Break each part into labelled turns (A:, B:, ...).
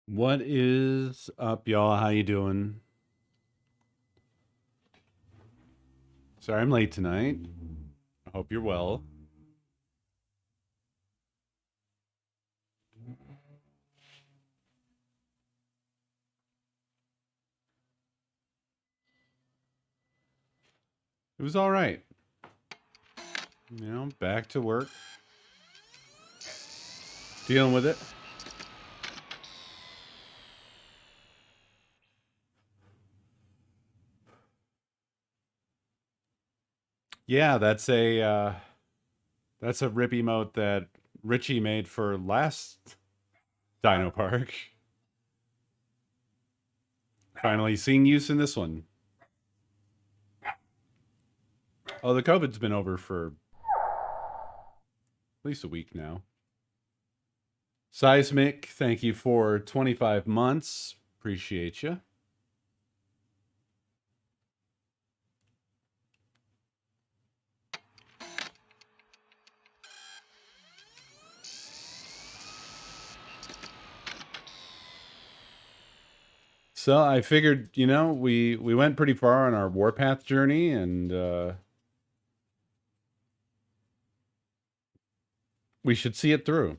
A: What is up, y'all? How you doing? Sorry I'm late tonight. I hope you're well. It was all right. Back to work, dealing with it. Yeah, that's a rip emote that Richie made for last Dino Park. Finally seeing use in this one. Oh, the COVID's been over for at least a week now. Seismic, thank you for 25 months. Appreciate you. So I figured, we went pretty far on our Warpath journey, and we should see it through.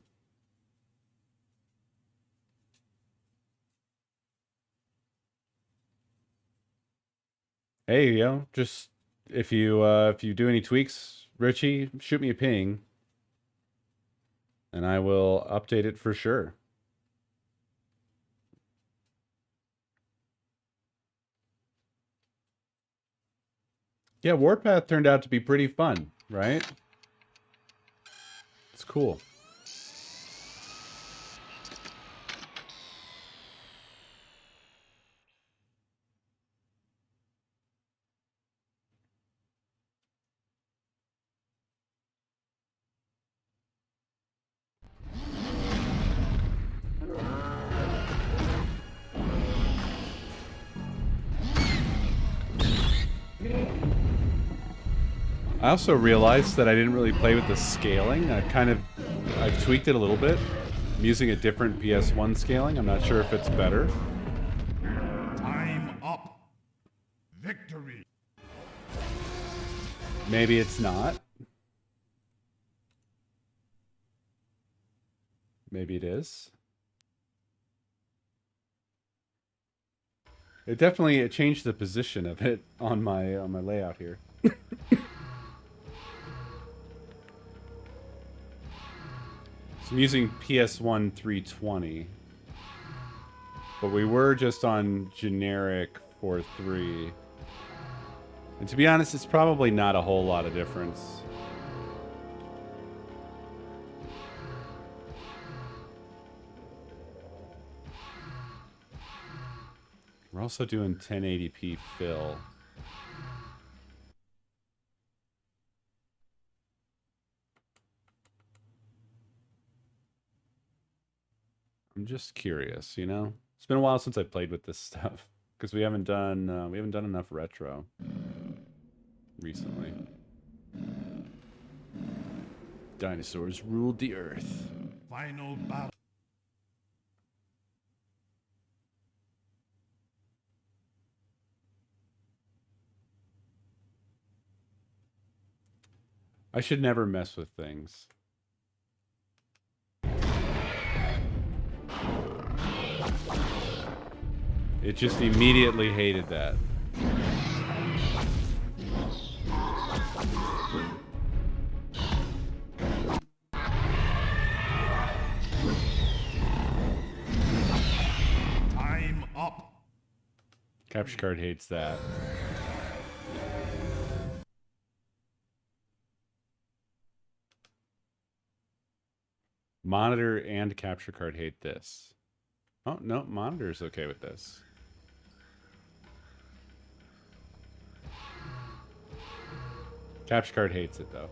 A: Hey, just if you do any tweaks, Richie, shoot me a ping, and I will update it for sure. Yeah, Warpath turned out to be pretty fun, right? It's cool. I also realized that I didn't really play with the scaling. I've tweaked it a little bit. I'm using a different PS1 scaling. I'm not sure if it's better.
B: Time up. Victory.
A: Maybe it's not. Maybe it is. It changed the position of it on my layout here. So I'm using PS1 320, but we were just on generic 4.3. And to be honest, it's probably not a whole lot of difference. We're also doing 1080p fill. I'm just curious, It's been a while since I played with this stuff because we haven't done enough retro recently. Dinosaurs ruled the earth.
B: Final battle.
A: I should never mess with things. It just immediately hated that.
B: Time up.
A: Capture card hates that. Monitor and capture card hate this. Oh, no, monitor's okay with this. Capture card hates it, though.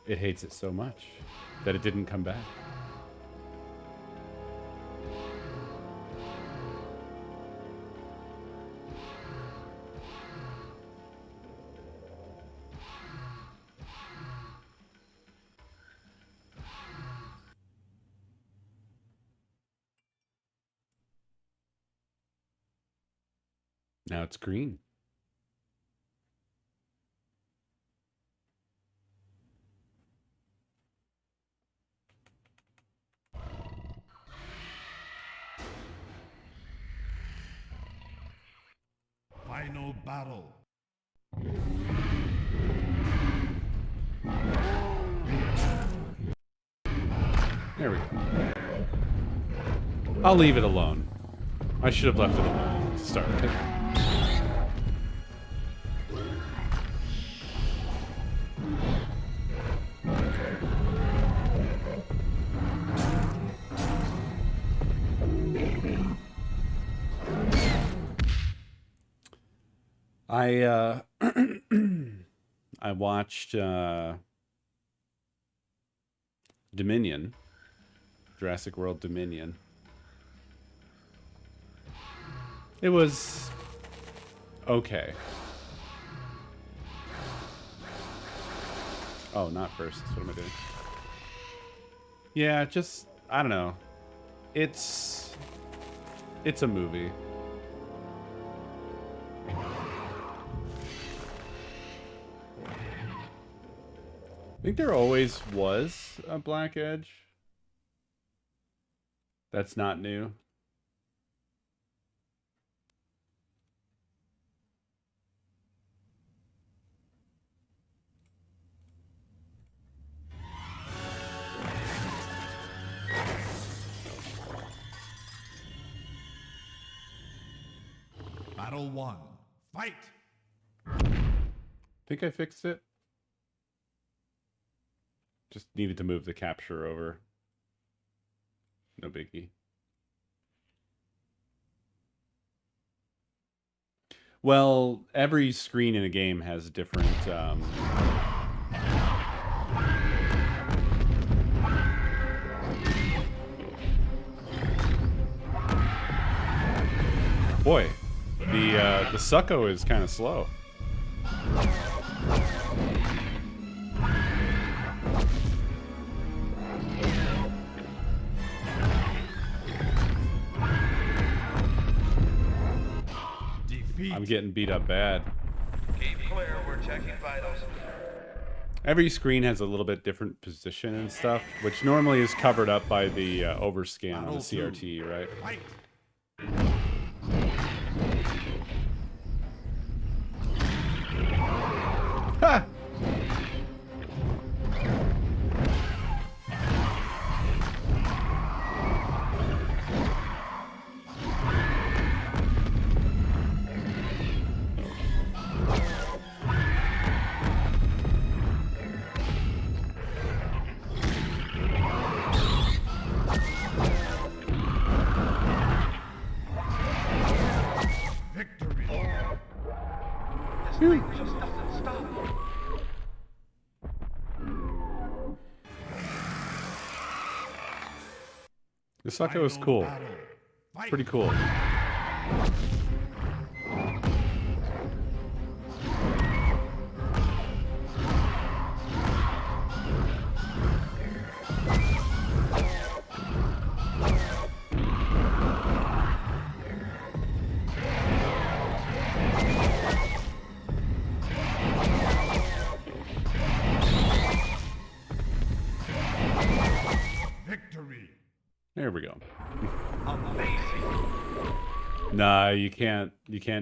A: It hates it so much that it didn't come back. Now it's green.
B: Final battle.
A: There we go. I'll leave it alone. I should have left it alone to start with. I watched Dominion, Jurassic World Dominion. It was okay. Oh, not first. What am I doing? Yeah, just I don't know. It's a movie. I think there always was a black edge. That's not new.
B: Battle 1. Fight!
A: Think I fixed it. Just needed to move the capture over. No biggie. Well, every screen in a game has different boy, the succo is kind of slow. I'm getting beat up bad.
C: Keep clear, we're checking vitals.
A: Every screen has a little bit different position and stuff, which normally is covered up by the overscan on the CRT, right?
B: Fight!
A: Ha!
B: Victory!
C: This thing just doesn't stop.
A: The succo is cool.
B: Battle. Fight!
A: Pretty cool.
B: Victory!
A: There we go.
C: Amazing.
A: Nah, you can't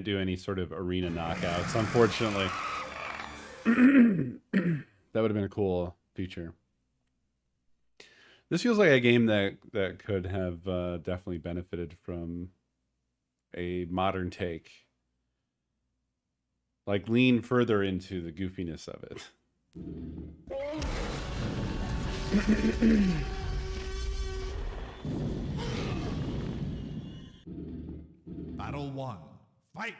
A: do any sort of arena knockouts, unfortunately. That would have been a cool feature. This feels like a game that could have definitely benefited from a modern take. Like, lean further into the goofiness of it.
B: Battle 1. Fight!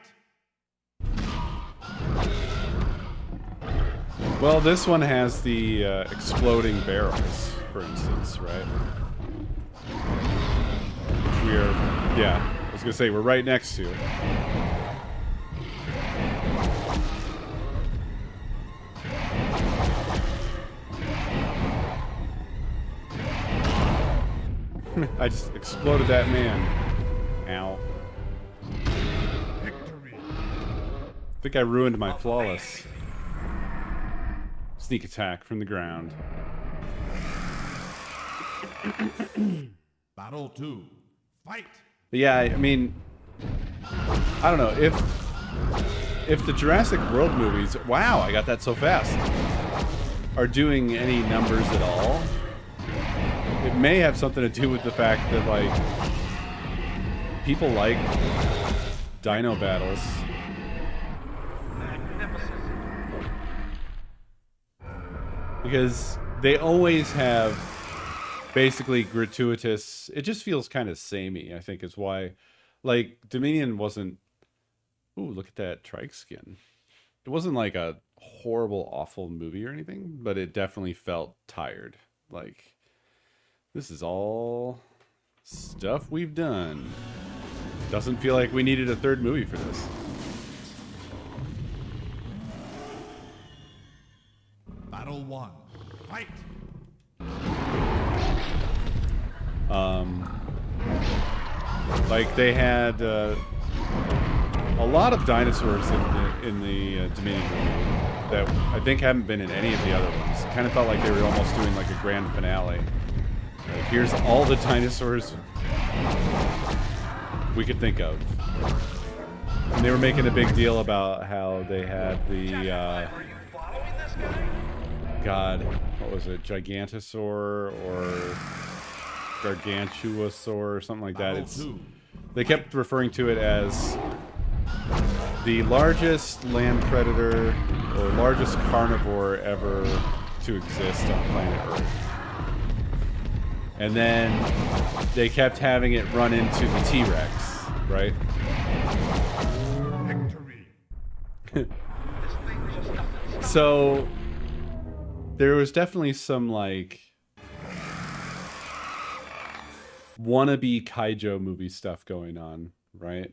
A: Well, this one has the exploding barrels, for instance, right? Yeah, I was gonna say we're right next to. I just exploded that man. Ow.
B: Victory!
A: think I ruined my flawless sneak attack from the ground.
B: Battle 2. Fight.
A: But yeah, I mean, I don't know if the Jurassic World movies, wow, I got that so fast, are doing any numbers at all. It may have something to do with the fact that like people like dino battles.
C: Magnificent.
A: Because they always have basically gratuitous, it just feels kind of samey, I think is why. Like, Dominion wasn't, ooh, look at that trike skin. It wasn't like a horrible, awful movie or anything, but it definitely felt tired. Like, this is all stuff we've done. Doesn't feel like we needed a third movie for this.
B: Battle 1. Fight.
A: Like they had a lot of dinosaurs in the Dominion movie that I think haven't been in any of the other ones. It kind of felt like they were almost doing like a grand finale. Like, here's all the dinosaurs we could think of. And they were making a big deal about how they had the
C: Were you following this guy?
A: God, what was it, Gigantosaur or Gargantuosaur or something like that.
B: Battle 2.
A: They kept referring to it as the largest land predator or largest carnivore ever to exist on planet Earth. And then they kept having it run into the T-Rex, right?
B: Victory.
C: This thing just doesn't stop.
A: So there was definitely some like wannabe Kaijo movie stuff going on, right?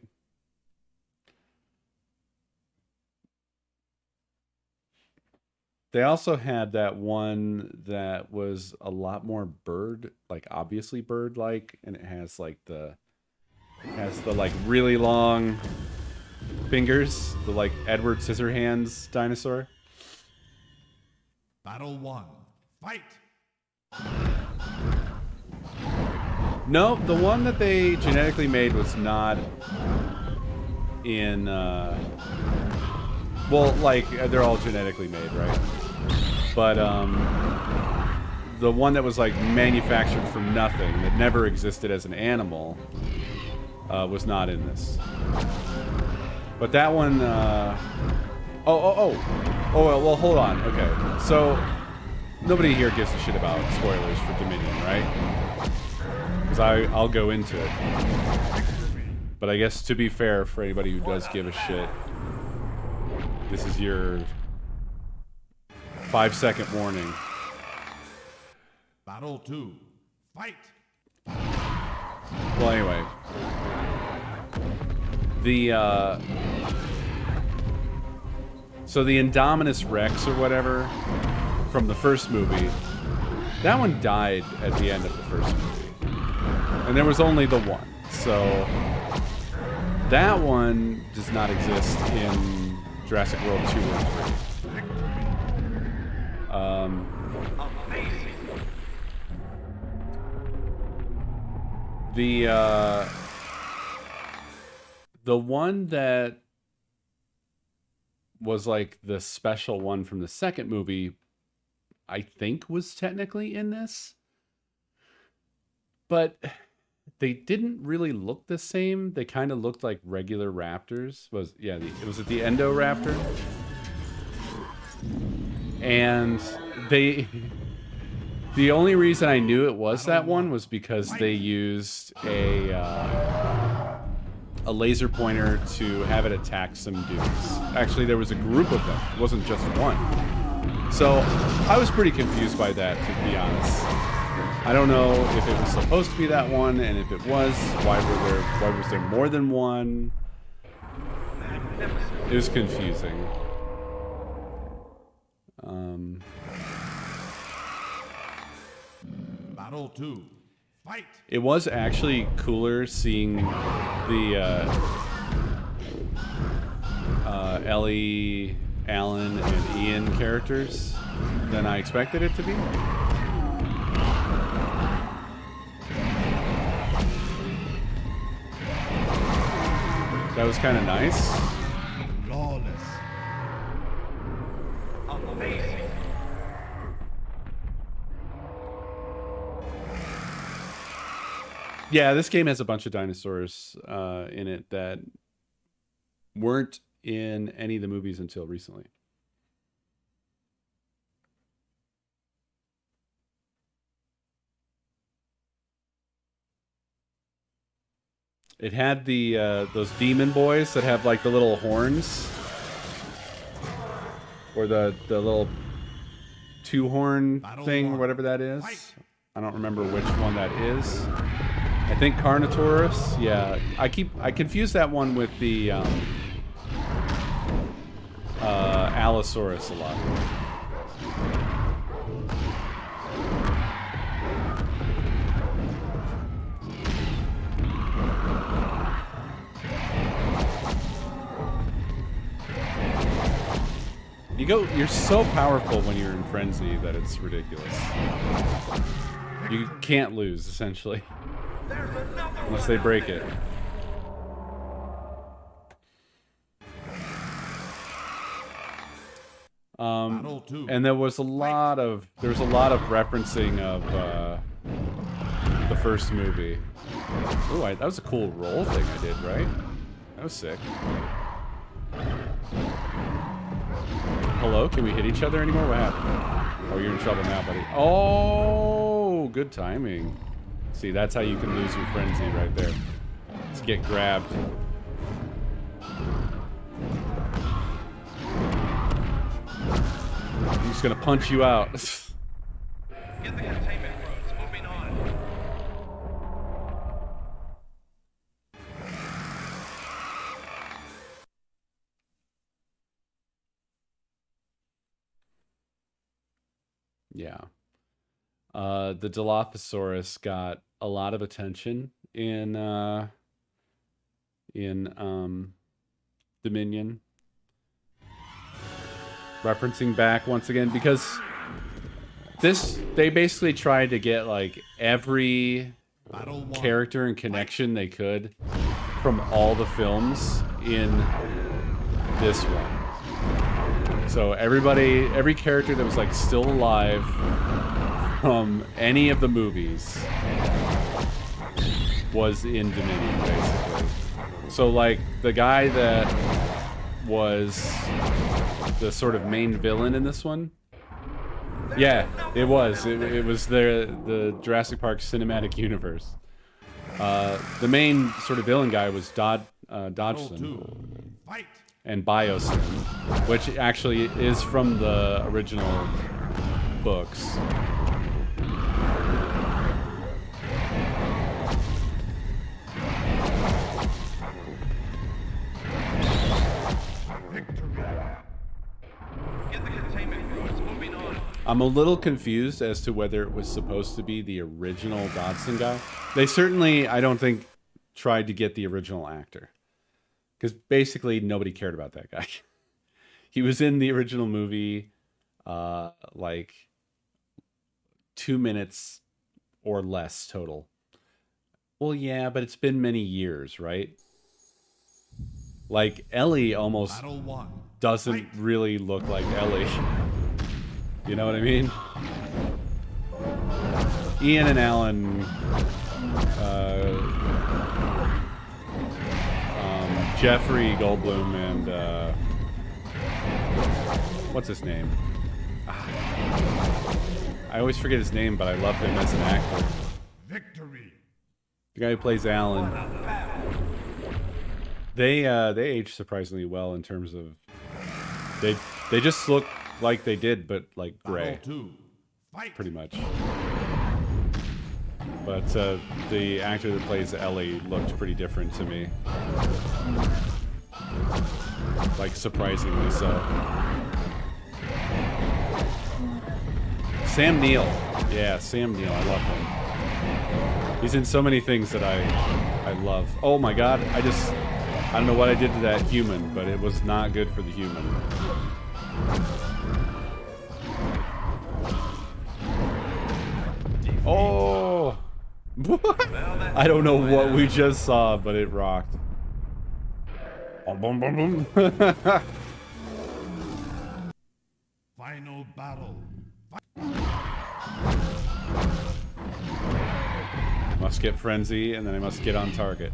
A: They also had that one that was a lot more bird, like obviously bird-like, and it has like the like really long fingers, the like Edward Scissorhands dinosaur.
B: Battle 1. Fight.
A: No, the one that they genetically made was not in, well, like, they're all genetically made, right? But, the one that was, like, manufactured from nothing, that never existed as an animal, was not in this. But that one, well, hold on, okay. So, nobody here gives a shit about spoilers for Dominion, right? Because I'll go into it. But I guess to be fair, for anybody who does give a shit, this is your 5-second warning.
B: Battle 2. Fight.
A: Well, anyway. So the Indominus Rex or whatever from the first movie, that one died at the end of the first movie. And there was only the one. So that one does not exist in Jurassic World 2 or 3.
C: Amazing.
A: The one that was like the special one from the second movie, I think was technically in this. But they didn't really look the same. They kind of looked like regular raptors. Was it the Endoraptor? And the only reason I knew it was that one was because they used a laser pointer to have it attack some dudes. Actually, there was a group of them. It wasn't just one. So I was pretty confused by that, to be honest. I don't know if it was supposed to be that one, and if it was, why was there more than one? It was confusing.
B: Battle 2. Fight.
A: It was actually cooler seeing the Ellie, Alan, and Ian characters than I expected it to be. That was kind of nice.
B: Flawless.
C: Amazing.
A: Yeah, this game has a bunch of dinosaurs in it that weren't in any of the movies until recently. It had the those demon boys that have like the little horns, or the little two-horn thing, or whatever that is. I don't remember which one that is. I think Carnotaurus. Yeah, I confuse that one with the Allosaurus a lot. You're so powerful when you're in frenzy that it's ridiculous. You can't lose, essentially. Unless they break it. And there was a lot of referencing of the first movie. Ooh, that was a cool roll thing I did, right? That was sick. Hello, can we hit each other anymore? What happened? Oh, you're in trouble now, buddy. Oh, good timing. See, that's how you can lose your frenzy right there. Let's get grabbed. I'm just gonna punch you out.
C: Get the containment roads moving on.
A: Yeah. The Dilophosaurus got a lot of attention in Dominion. Referencing back once again, because they basically tried to get like every character and connection they could from all the films in this one. So every character that was like still alive from any of the movies was in Dominion, basically. So like the guy that was the sort of main villain in this one, yeah, it was the Jurassic Park cinematic universe. The main sort of villain guy was Dodgson and Biosyn, which actually is from the original books. I'm a little confused as to whether it was supposed to be the original Dodgson guy. They certainly, I don't think, tried to get the original actor. Because basically nobody cared about that guy. He was in the original movie like 2 minutes or less total. Well, yeah, but it's been many years, right? Like, Ellie almost doesn't really look like Ellie. You know what I mean? Ian and Alan, Jeffrey Goldblum, and what's his name? I always forget his name, but I love him as an actor.
B: Victory.
A: The guy who plays Alan. They aged surprisingly well in terms of they just look like they did, but like gray, pretty much. But the actor that plays Ellie looked pretty different to me, like surprisingly so. Sam Neill, yeah, Sam Neill, I love him. He's in so many things that I love. Oh my God, I don't know what I did to that human, but it was not good for the human. Oh! I don't know what we just saw, but it rocked. Boom, boom, boom, boom.
B: Final battle.
A: Must get frenzy, and then I must get on target.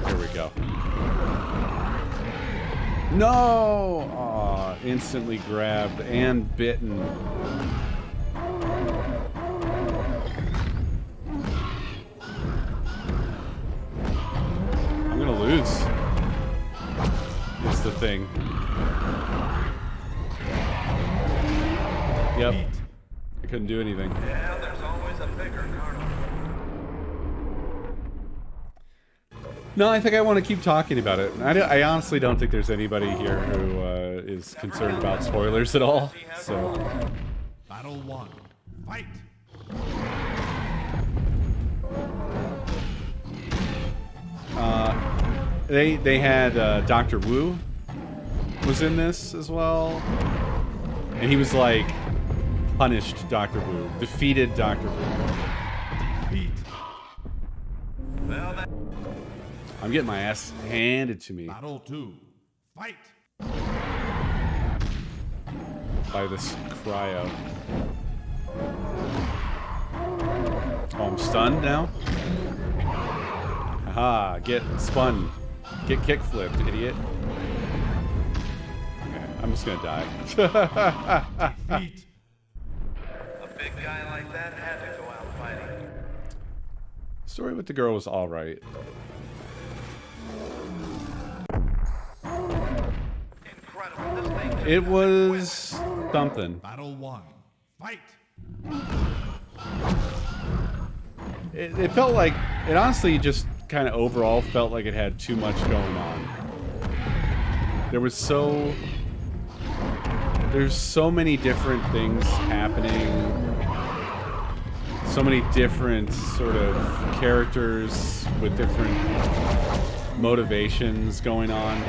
A: Here we go. No! Aw, instantly grabbed and bitten. I'm gonna lose. Is the thing. Yep. I couldn't do anything.
C: Yeah, there's always a bigger carnal.
A: No, I think I want to keep talking about it. I honestly don't think there's anybody here who is concerned about spoilers at all. So.
B: Battle 1. Fight.
A: They had Dr. Wu was in this as well, and he was like punished Dr. Wu, defeated Dr. Wu.
B: Defeat.
C: Well, that
A: I'm getting my ass handed to me
B: Battle 2. Fight.
A: by this cryo. Oh, I'm stunned now? Haha, get spun. Get kick flipped, idiot. Okay, I'm just gonna die.
B: Defeat.
C: a big guy like that had to go out fighting.
A: Story with the girl was alright.
C: Incredible. This thing just
A: It was something.
B: Battle 1. Fight.
A: It felt like, it honestly just kind of overall felt like it had too much going on. There's so many different things happening. So many different sort of characters with different motivations going on.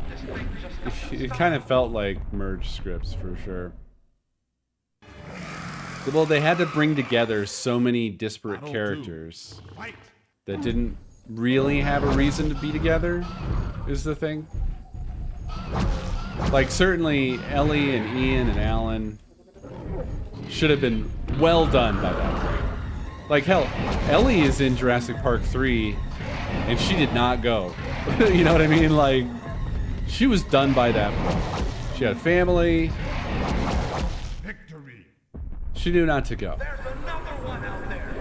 C: This thing just
A: It kind of felt like merged scripts for sure. Well, they had to bring together so many disparate
B: Battle 2.
A: characters
B: Fight.
A: that didn't really have a reason to be together, is the thing. Like, certainly Ellie and Ian and Alan should have been well done by that point. Like, hell, Ellie is in Jurassic Park 3, and she did not go. You know what I mean? Like, she was done by that point. She had a family.
B: Victory.
A: She knew not to go.
C: there's another one out there.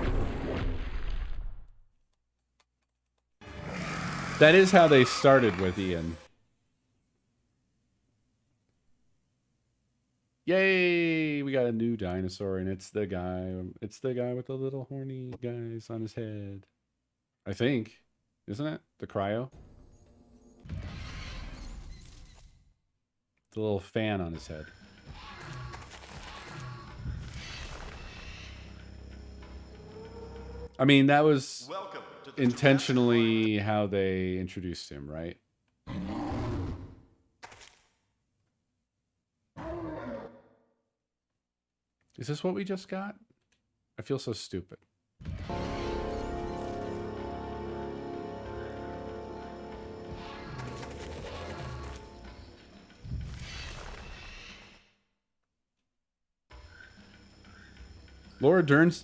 A: That is how they started with Ian. Yay! We got a new dinosaur, and it's the guy. It's the guy with the little horny guys on his head. I think, isn't it? The cryo. The little fan on his head. I mean, that was
C: Welcome to the
A: intentionally how they introduced him, right? Is this what we just got? I feel so stupid. Laura Dern's...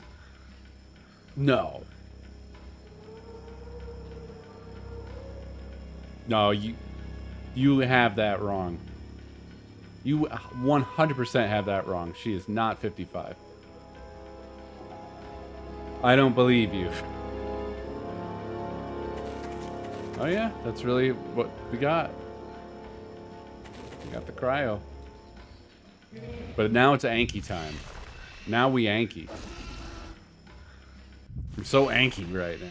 A: No. No, you have that wrong. You 100% have that wrong. She is not 55. I don't believe you. Oh yeah, that's really what we got. We got the cryo. But now it's Anki time. Now we Anki. I'm so Anki right now.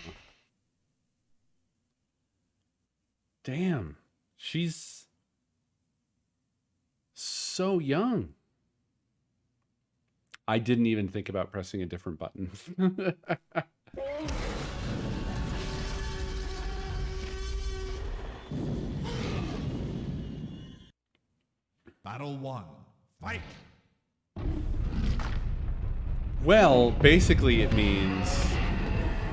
A: Damn. She's so young. I didn't even think about pressing a different button.
B: Battle 1. Fight!
A: Well, basically it means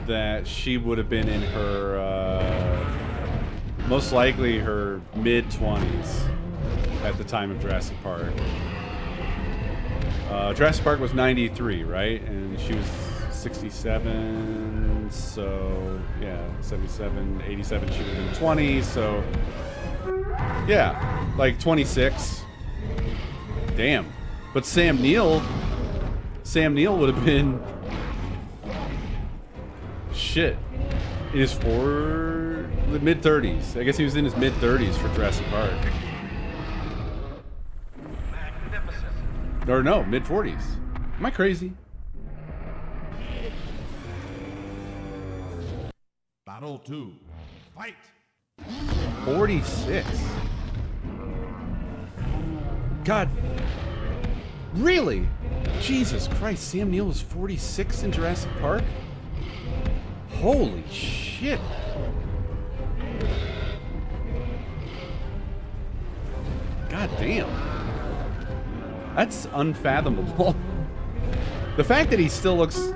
A: that she would have been in her, most likely her mid-20s at the time of Jurassic Park. Jurassic Park was 93, right? And she was 67, so yeah, 77, 87, she would have been 20, so yeah, like 26. Damn. But Sam Neill would have been shit in his mid-30s. I guess he was in his mid-30s for Jurassic Park.
C: Magnificent.
A: Or no, mid-40s. Am I crazy?
B: Battle 2. Fight!
A: 46. God. Really? Jesus Christ, Sam Neill was 46 in Jurassic Park? Holy shit. God damn. That's unfathomable. The fact that he still looks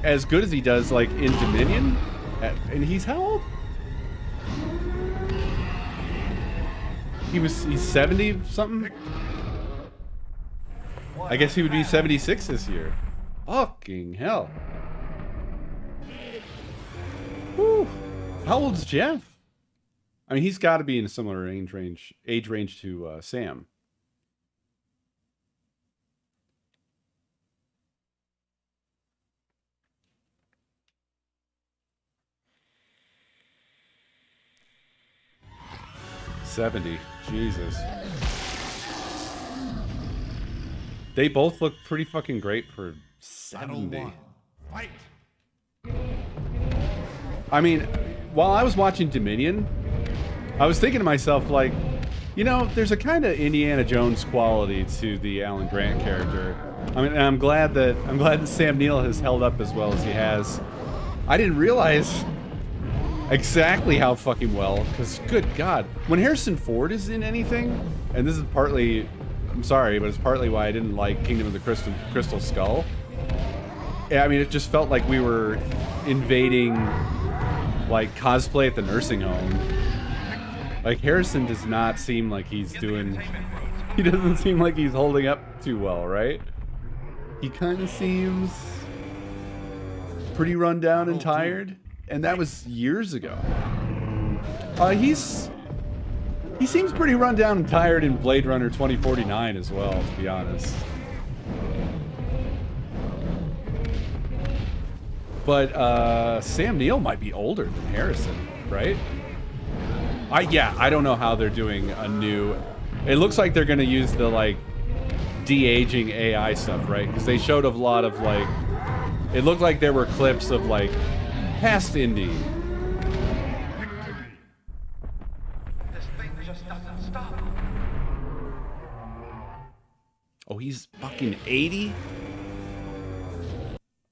A: as good as he does, like, in Dominion, and he's how old? He's 70 something? I guess he would be 76 this year. Fucking hell. Whew. How old is Jeff? I mean, he's got to be in a similar age range to Sam. $70. Jesus. They both look pretty fucking great for 70.
B: Battle 1. Fight!
A: I mean, while I was watching Dominion, I was thinking to myself, like, you know, there's a kind of Indiana Jones quality to the Alan Grant character. I mean, and I'm glad that Sam Neill has held up as well as he has. I didn't realize exactly how fucking well, because good God, when Harrison Ford is in anything, and this is partly, I'm sorry, but it's partly why I didn't like Kingdom of the Crystal Skull. Yeah, I mean, it just felt like we were invading, like, cosplay at the nursing home. Like, Harrison does not seem like he's doing, he doesn't seem like he's holding up too well, right? He kind of seems pretty run down and tired, and that was years ago. He seems pretty run down and tired in Blade Runner 2049 as well, to be honest. But Sam Neill might be older than Harrison, right? I don't know how they're doing a new. It looks like they're gonna use the, like, de-aging AI stuff, right? Because they showed a lot of, like, it looked like there were clips of, like, past Indy.
C: This thing just doesn't stop.
A: Oh, he's fucking 80?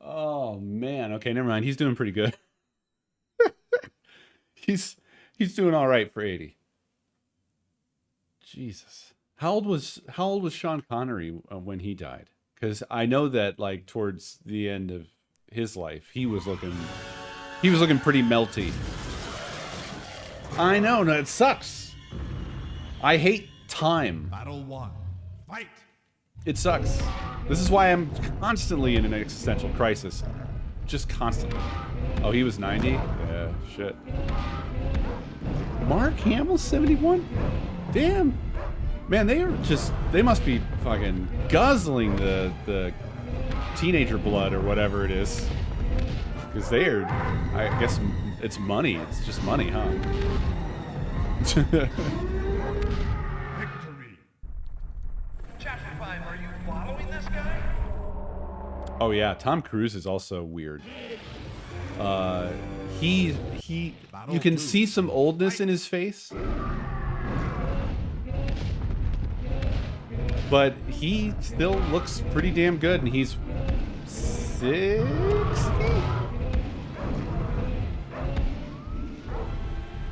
A: Oh man. Okay, never mind. He's doing pretty good. He's doing all right for 80. Jesus. How old was Sean Connery when he died? Because I know that, like, towards the end of his life, he was looking pretty melty. I know. No, it sucks. I hate time.
B: Battle 1. Fight!
A: It sucks. This is why I'm constantly in an existential crisis. Just constantly. Oh, he was 90? Yeah, shit. Mark Hamill, 71? Damn. Man, they must be fucking guzzling the teenager blood or whatever it is. Because they are, I guess it's money. It's just money, huh?
B: Victory!
C: Chapter 5, are you following this guy?
A: Oh yeah, Tom Cruise is also weird. You can see some oldness in his face. But he still looks pretty damn good, and he's 60?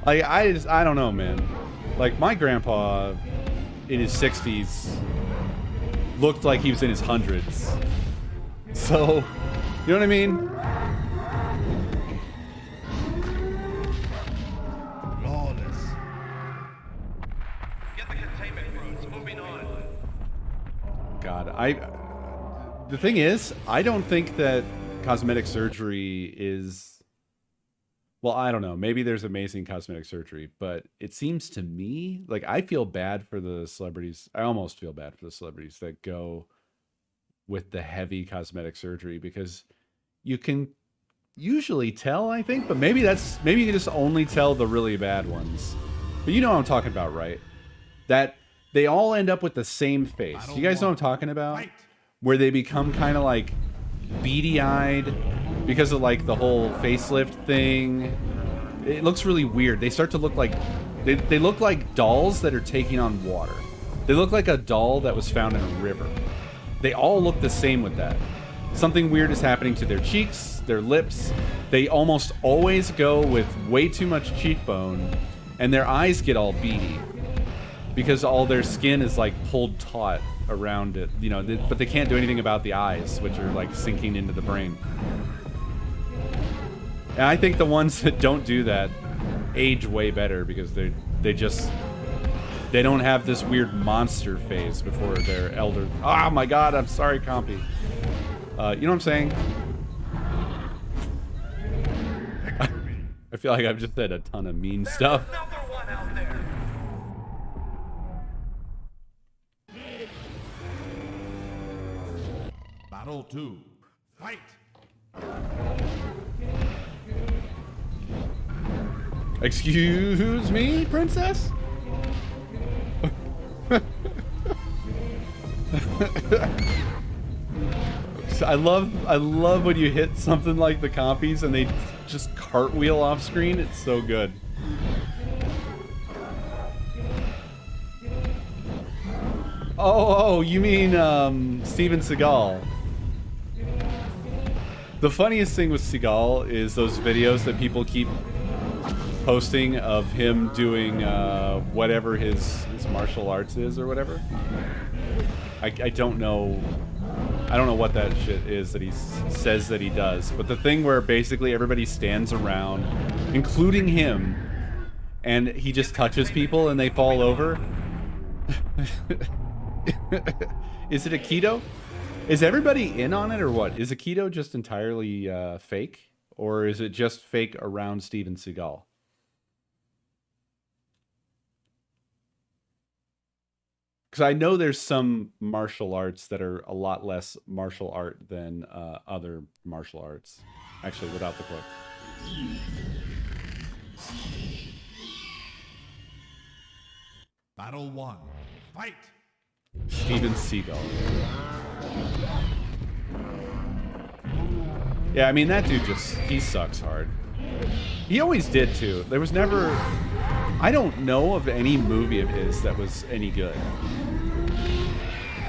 A: Like, I don't know, man. Like, my grandpa in his 60s looked like he was in his hundreds. So, you know what I mean?
B: Flawless.
C: Get the containment rooms moving on.
A: God, the thing is, I don't think that cosmetic surgery is... Well, I don't know. Maybe there's amazing cosmetic surgery, but it seems to me like I feel bad for the celebrities. I almost feel bad for the celebrities that go with the heavy cosmetic surgery, because you can usually tell, I think, but maybe you can just only tell the really bad ones. But you know what I'm talking about, right? That they all end up with the same face. You guys know what I'm talking about?
B: Fight.
A: Where they become kind of like beady-eyed because of like the whole facelift thing. It looks really weird. They start to look like they look like dolls that are taking on water. They look like a doll that was found in a river. They all look the same with that. Something weird is happening to their cheeks, their lips. They almost always go with way too much cheekbone, and their eyes get all beady because all their skin is like pulled taut around it, you know, but they can't do anything about the eyes, which are like sinking into the brain. And I think the ones that don't do that age way better because they don't have this weird monster phase before they're elder. Oh my god, I'm sorry, Compy. You know what I'm saying? I feel like I've just said a ton of mean stuff.
C: Another one out there.
B: Battle 2. Fight.
A: Excuse me, princess? I love when you hit something like the compies and they just cartwheel off screen. It's so good. Oh, you mean Steven Seagal. The funniest thing with Seagal is those videos that people keep posting of him doing whatever his martial arts is or whatever. I don't know. I don't know what that shit is that he says that he does. But the thing where basically everybody stands around, including him, and he just touches people and they fall over. Is it Aikido? Is everybody in on it or what? Is Aikido just entirely fake? Or is it just fake around Steven Seagal? Because I know there's some martial arts that are a lot less martial art than other martial arts. Actually, without the clip.
B: Battle 1. Fight.
A: Steven Seagal. Yeah, I mean, that dude he sucks hard. He always did, too. There was never... I don't know of any movie of his that was any good.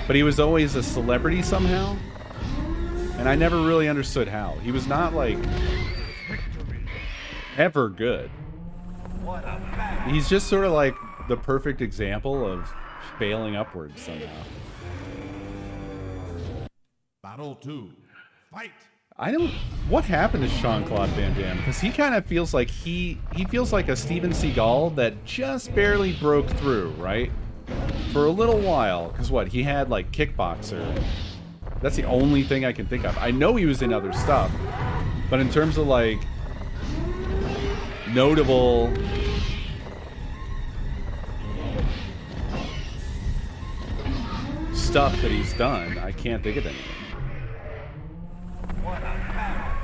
A: But he was always a celebrity somehow. And I never really understood how. He was not, like, ever good.
C: What a bad.
A: He's just sort of like the perfect example of failing upwards somehow.
B: Battle 2. Fight.
A: I don't... What happened to Jean-Claude Van Damme? Because he kind of feels like he feels like a Steven Seagal that just barely broke through, right? For a little while. Because what? He had, like, Kickboxer. That's the only thing I can think of. I know he was in other stuff. But in terms of, like, notable... stuff that he's done, I can't think of anything.
C: What a bad.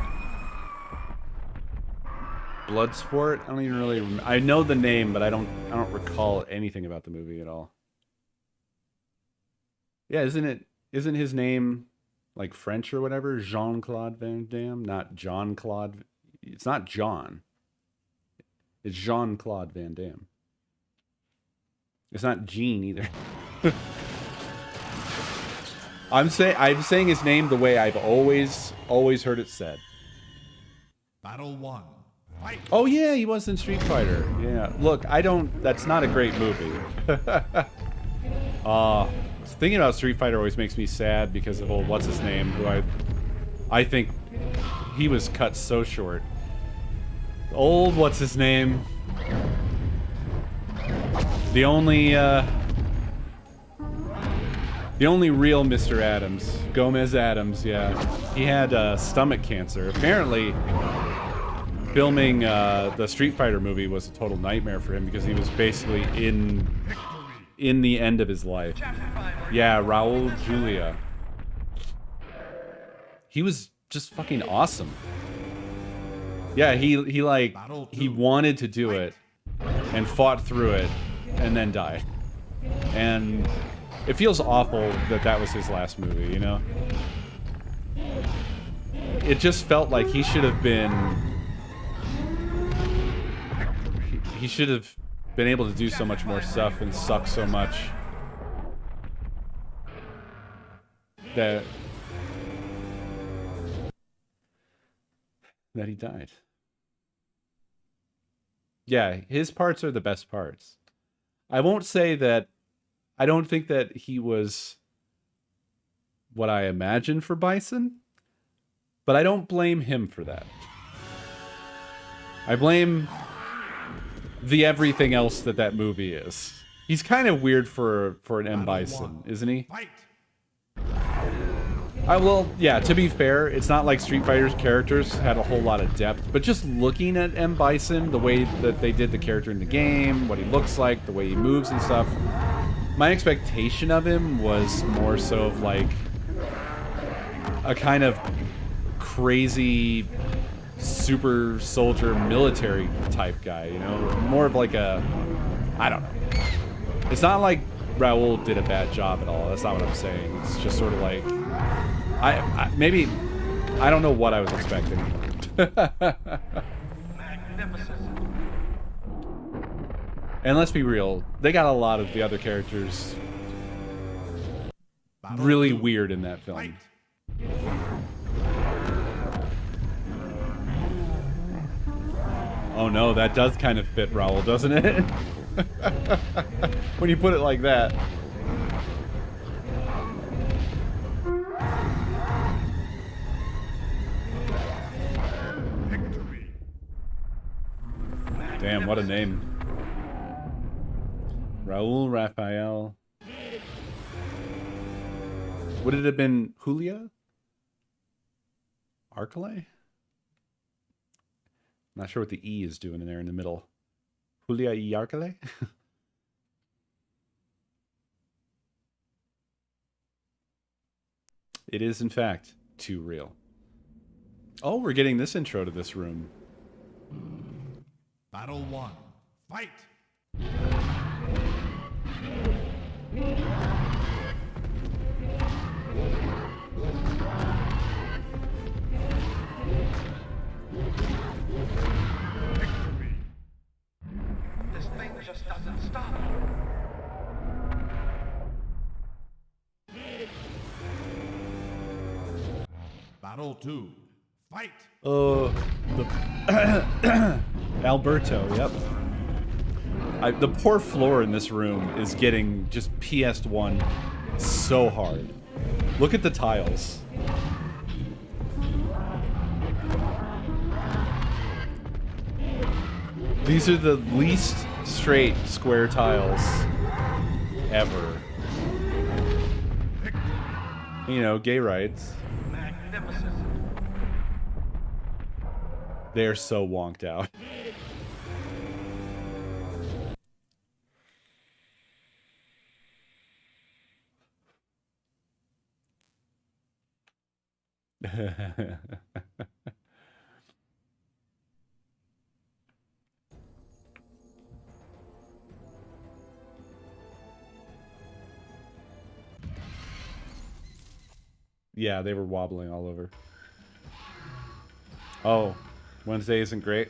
A: Bloodsport? I don't even really remember. I know the name, but I don't recall anything about the movie at all. Yeah, isn't his name like French or whatever? Jean-Claude Van Damme? Not John-Claude. It's not John. It's Jean-Claude Van Damme. It's not Jean either. I'm saying his name the way I've always heard it said.
B: Battle 1. Fight!
A: Oh yeah, he was in Street Fighter. Yeah. Look, that's not a great movie. Thinking about Street Fighter always makes me sad because of old what's his name, who I think he was cut so short. Old what's his name? The only real Mr. Adams, Gomez Adams, yeah. He had stomach cancer. Apparently, filming the Street Fighter movie was a total nightmare for him because he was basically in the end of his life. Yeah, Raul Julia. He was just fucking awesome. Yeah, he wanted to do it and fought through it and then died. And it feels awful that was his last movie, you know? It just felt like he should have been... He should have been able to do so much more stuff and suck so much that he died. Yeah, his parts are the best parts. I won't say that I don't think that he was what I imagined for Bison, but I don't blame him for that. I blame the everything else that movie is. He's kind of weird for an M. Bison, isn't he? Well, yeah, to be fair, it's not like Street Fighter's characters had a whole lot of depth, but just looking at M. Bison, the way that they did the character in the game, what he looks like, the way he moves and stuff, my expectation of him was more so of like a kind of crazy super soldier military type guy, you know? More of like a... I don't know. It's not like Raul did a bad job at all. That's not what I'm saying. It's just sort of like... maybe... I don't know what I was expecting.
C: Magnificent.
A: And let's be real, they got a lot of the other characters really weird in that film. Oh no, that does kind of fit Raul, doesn't it? When you put it like that.
B: Victory.
A: Damn, what a name. Raul Raphael. Would it have been Julia? Arcale? Not sure what the E is doing in there in the middle. Julia y Arcale? It is, in fact, too real. Oh, we're getting this intro to this room.
B: Battle 1. Fight! Victory.
C: This thing just doesn't stop.
B: Battle 2. Fight!
A: Alberto, yep. The poor floor in this room is getting just PS1 so hard. Look at the tiles. These are the least straight square tiles ever. You know, gay rights.
C: Magnificent.
A: They're so wonked out. Yeah, they were wobbling all over. Oh, Wednesday isn't great.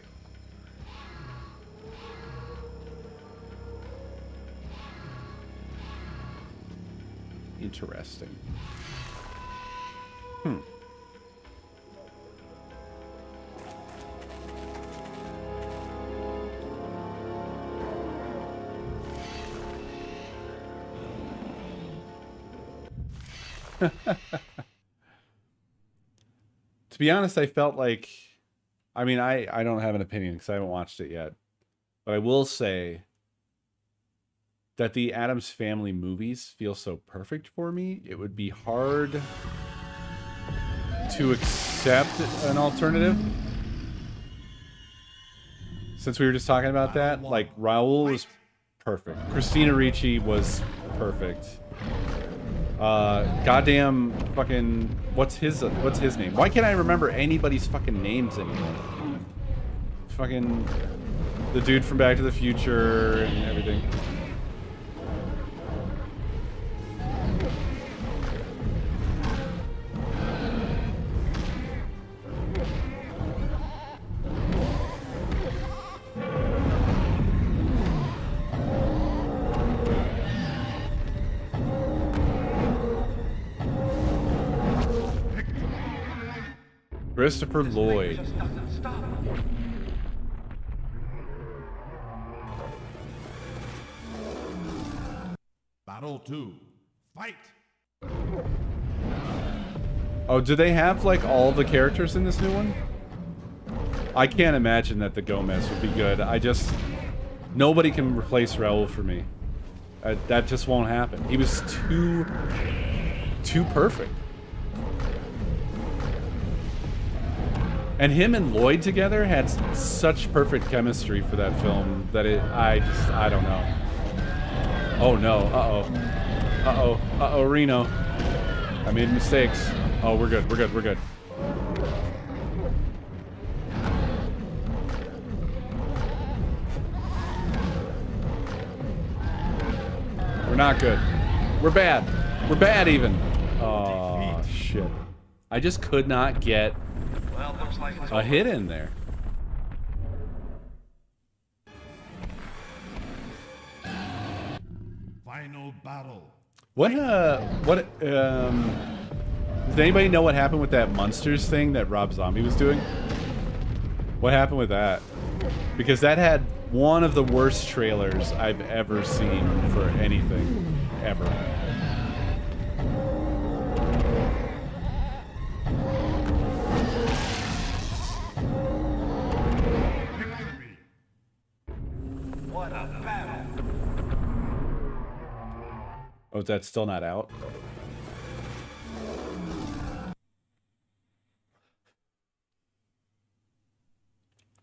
A: Interesting. Hmm. To be honest, I felt like, I mean, I don't have an opinion because I haven't watched it yet. But I will say that the Addams Family movies feel so perfect for me. It would be hard to accept an alternative. Since we were just talking about that, like Raul was perfect. Christina Ricci was perfect. Goddamn fucking what's his name? Why can't I remember anybody's fucking names anymore? Fucking the dude from Back to the Future and everything. Christopher Lloyd.
C: Just doesn't stop.
B: Battle 2. Fight!
A: Oh, do they have like all the characters in this new one? I can't imagine that the Gomez would be good. Nobody can replace Raul for me. That just won't happen. He was too perfect. And him and Lloyd together had such perfect chemistry for that film that I don't know. Oh no, uh-oh, Reno. I made mistakes. Oh, we're good. We're not good. We're bad. We're bad even. Oh, shit. I just could not get
C: Well, looks like it's
A: a hit in there.
B: Final battle.
A: Does anybody know what happened with that Munsters thing that Rob Zombie was doing? What happened with that? Because that had one of the worst trailers I've ever seen for anything, ever.
B: Victory.
C: what a battle.
A: Oh, is that still not out?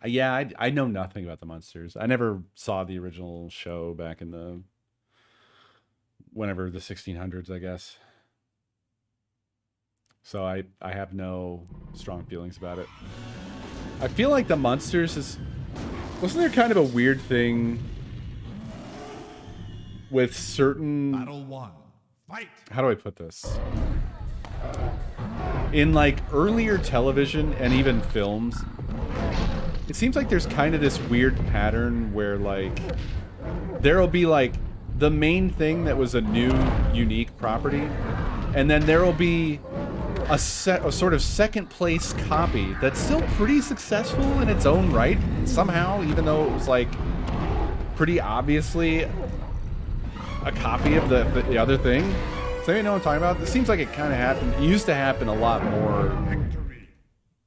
A: Yeah, I know nothing about the Munsters. I never saw the original show back in the whenever the 1600s, I guess. So I have no strong feelings about it. I feel like the Munsters wasn't there kind of a weird thing with certain
B: Battle 1. Fight!
A: how do I put this? In like earlier television and even films, it seems like there's kind of this weird pattern where like there'll be like the main thing that was a new unique property, and then there'll be a sort of second place copy that's still pretty successful in its own right somehow, even though it was like pretty obviously a copy of the other thing. So you know what I'm talking about? It seems like it kind of happened. It used to happen a lot more
B: Victory.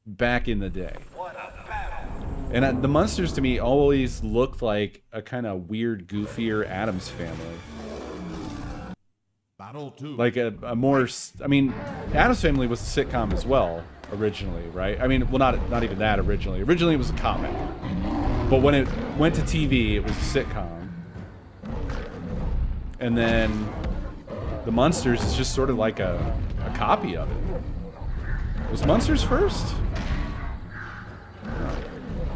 A: back in the day.
C: What a battle.
A: And the Munsters to me always looked like a kind of weird, goofier Addams Family.
B: Battle 2.
A: Like a more, I mean, Addams Family was a sitcom as well originally, right? I mean, well, not even that originally. Originally it was a comic, but when it went to TV, it was a sitcom. And then the Munsters is just sort of like a copy of it. Was Munsters first?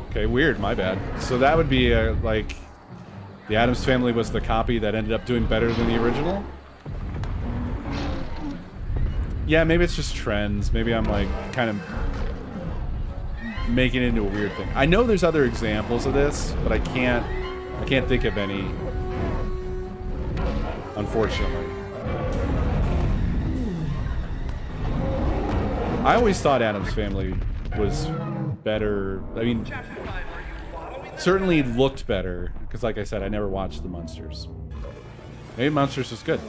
A: Okay, weird, my bad. So that would be like the Addams Family was the copy that ended up doing better than the original? Yeah, maybe it's just trends. Maybe I'm like kind of making it into a weird thing. I know there's other examples of this, but I can't think of any, unfortunately. I always thought Addams Family was better. I mean,
C: Chapter 5, are you following this?
A: certainly looked better. Because like I said, I never watched the Munsters. Maybe Munsters was good.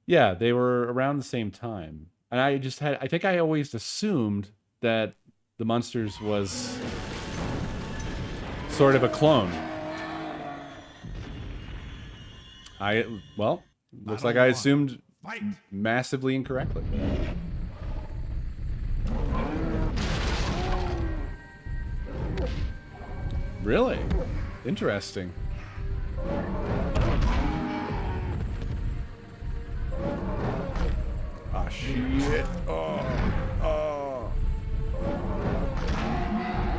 A: Yeah, they were around the same time. And I think I always assumed that the Munsters was sort of a clone. Well, looks like I assumed
B: Fight.
A: massively incorrectly. Really? Interesting. Ah, shit. Oh.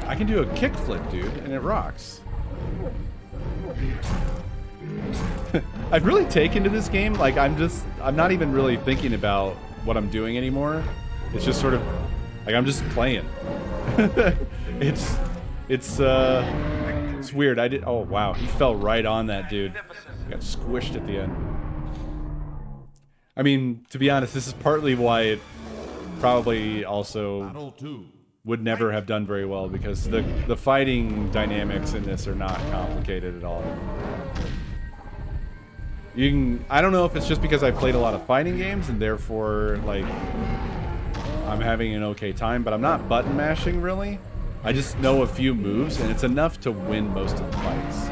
A: I can do a kickflip, dude, and it rocks. I've really taken to this game. Like, I'm not even really thinking about what I'm doing anymore. It's just sort of, like, I'm just playing. It's weird. Oh, wow. He fell right on that dude. Got squished at the end. I mean, to be honest, this is partly why it probably also
B: Battle 2.
A: would never have done very well, because the fighting dynamics in this are not complicated at all. I don't know if it's just because I played a lot of fighting games and therefore, like, I'm having an okay time, but I'm not button mashing really. I just know a few moves and it's enough to win most of the fights.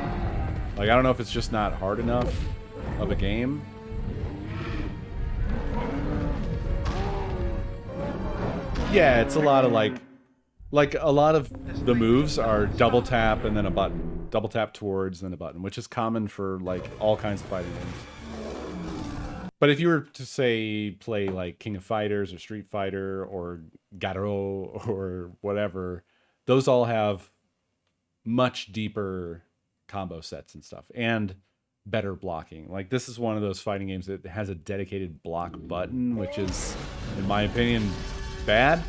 A: Like, I don't know if it's just not hard enough of a game. Yeah, it's a lot of like a lot of the moves are double tap and then a button. Double tap towards and then a button, which is common for like all kinds of fighting games. But if you were to say play like King of Fighters or Street Fighter or Garo or whatever, those all have much deeper combo sets and stuff and better blocking. Like, this is one of those fighting games that has a dedicated block button, which is, in my opinion, bad.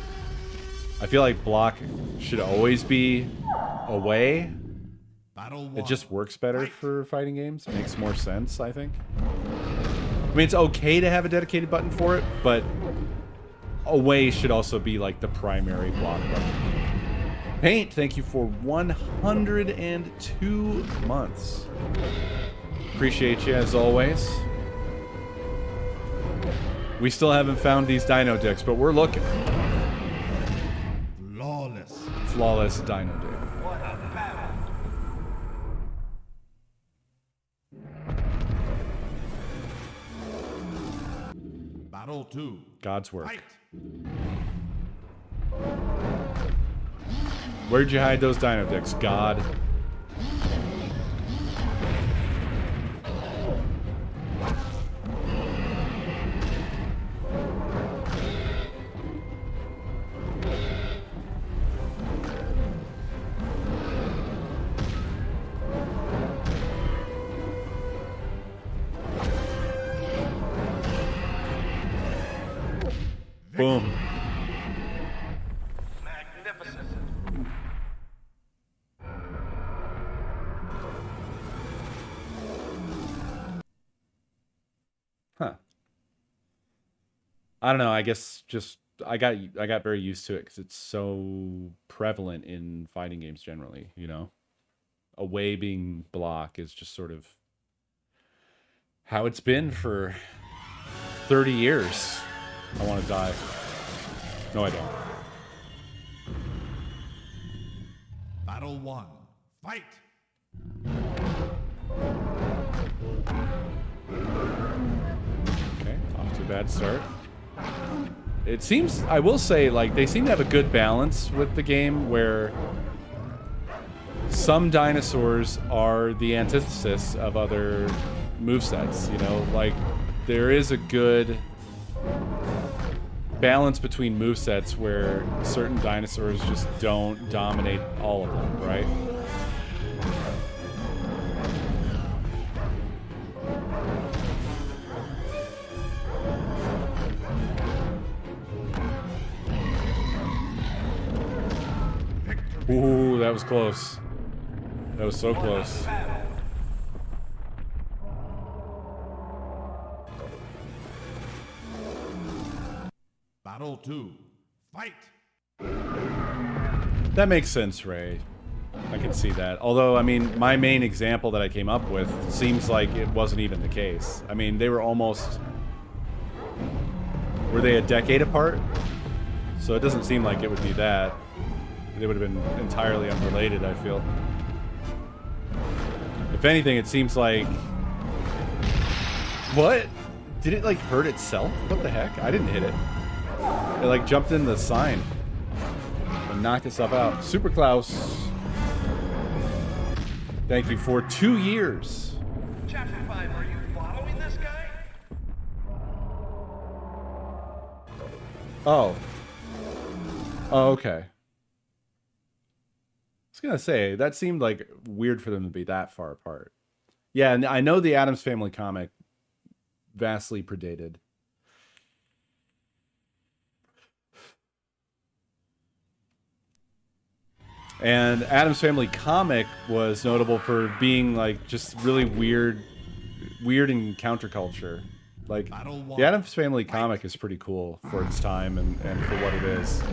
A: I feel like block should always be away.
B: Battle 1.
A: It just works better for fighting games. Makes more sense, I think. I mean, it's okay to have a dedicated button for it, but away should also be like the primary block button. Paint, thank you for 102 months. Appreciate you as always. We still haven't found these dino dicks, but we're looking.
B: Flawless.
A: Flawless dino dick.
C: What a battle.
B: Battle 2.
A: God's work.
B: Fight.
A: Where'd you hide those dino dicks, God? Boom.
C: Magnificent.
A: Huh. I don't know. I guess just I got very used to it because it's so prevalent in fighting games generally. You know, away being block is just sort of how it's been for 30 years. I want to die. No, I don't.
B: Battle 1. Fight.
A: Okay, off to a bad start. It seems, I will say, like, they seem to have a good balance with the game where some dinosaurs are the antithesis of other movesets, you know? Like, there is a good balance between movesets where certain dinosaurs just don't dominate all of them, right?
B: Victory.
A: Ooh, that was close. That was so close.
B: Battle 2. Fight!
A: That makes sense, Ray. I can see that. Although, I mean, my main example that I came up with seems like it wasn't even the case. I mean, they were almost... Were they a decade apart? So it doesn't seem like it would be that. They would have been entirely unrelated, I feel. If anything, it seems like... What? Did it, like, hurt itself? What the heck? I didn't hit it. It, like, jumped in the sign. And knocked itself out. Super Klaus. Thank you for 2 years.
C: Chapter 5, are you following this guy?
A: Oh. Oh, okay. I was gonna say, that seemed like weird for them to be that far apart. Yeah, and I know the Addams Family comic vastly predated. And Addams Family comic was notable for being like just really weird and counterculture. Like the Addams Family comic is pretty cool for its time and for what it is.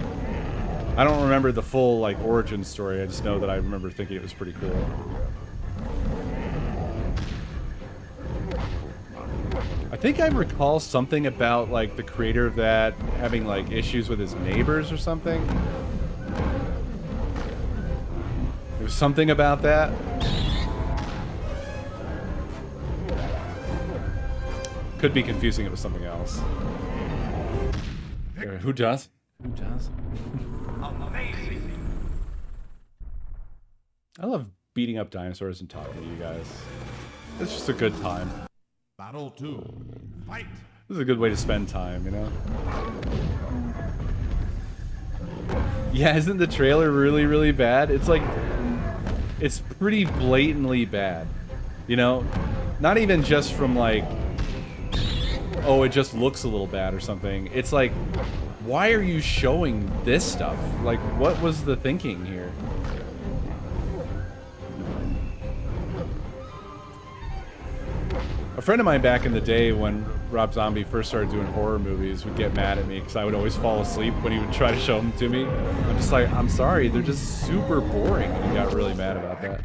A: I don't remember the full like origin story. I just know that I remember thinking it was pretty cool. I think I recall something about like the creator of that having like issues with his neighbors or something. There was something about that. Could be confusing it with something else. Who does? Who does?
C: Amazing.
A: I love beating up dinosaurs and talking to you guys. It's just a good time.
B: Battle 2. Fight!
A: This is a good way to spend time, you know? Yeah, isn't the trailer really, really bad? It's like... It's pretty blatantly bad. You know? Not even just from like... Oh, it just looks a little bad or something. It's like... Why are you showing this stuff? Like, what was the thinking here? A friend of mine back in the day when Rob Zombie first started doing horror movies would get mad at me because I would always fall asleep when he would try to show them to me. I'm just like, I'm sorry, they're just super boring. And he got really mad about that.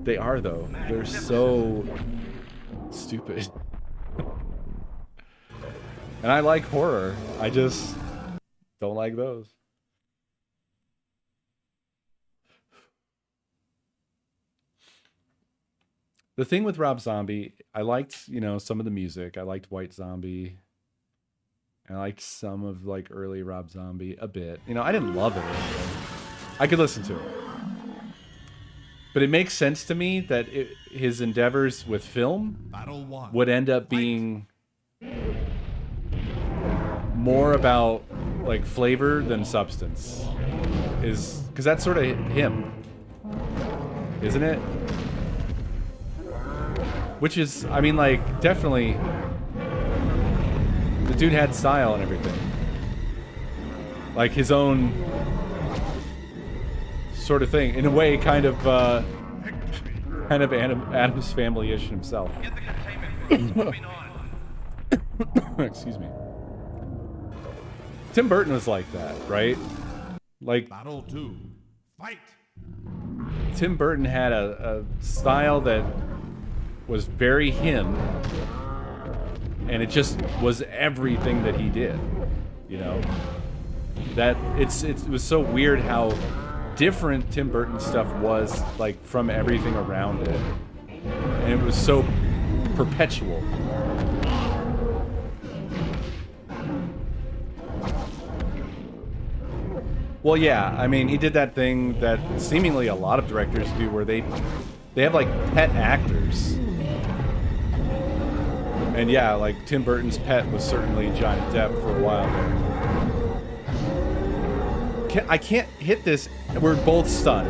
A: They are, though. They're so stupid. And I like horror. I just don't like those. The thing with Rob Zombie, I liked, you know, some of the music. I liked White Zombie. I liked some of, like, early Rob Zombie a bit. You know, I didn't love it or anything. I could listen to it. But it makes sense to me that his endeavors with film would end up being more about, like, flavor than substance. Because that's sort of him. Isn't it? Which is, I mean, like, definitely, the dude had style and everything. Like, his own sort of thing. In a way, kind of Addams Family-ish himself.
C: Get the containment. Moving on.
A: Excuse me. Tim Burton was like that, right? Like,
B: Battle 2. Fight!
A: Tim Burton had a style that was very him, and it just was everything that he did, you know? That it was so weird how different Tim Burton stuff was, like, from everything around it. And it was so perpetual. Well, yeah, I mean, he did that thing that seemingly a lot of directors do where they have, like, pet actors. And yeah, like, Tim Burton's pet was certainly Johnny Depp for a while there. I can't hit this. We're both stunned.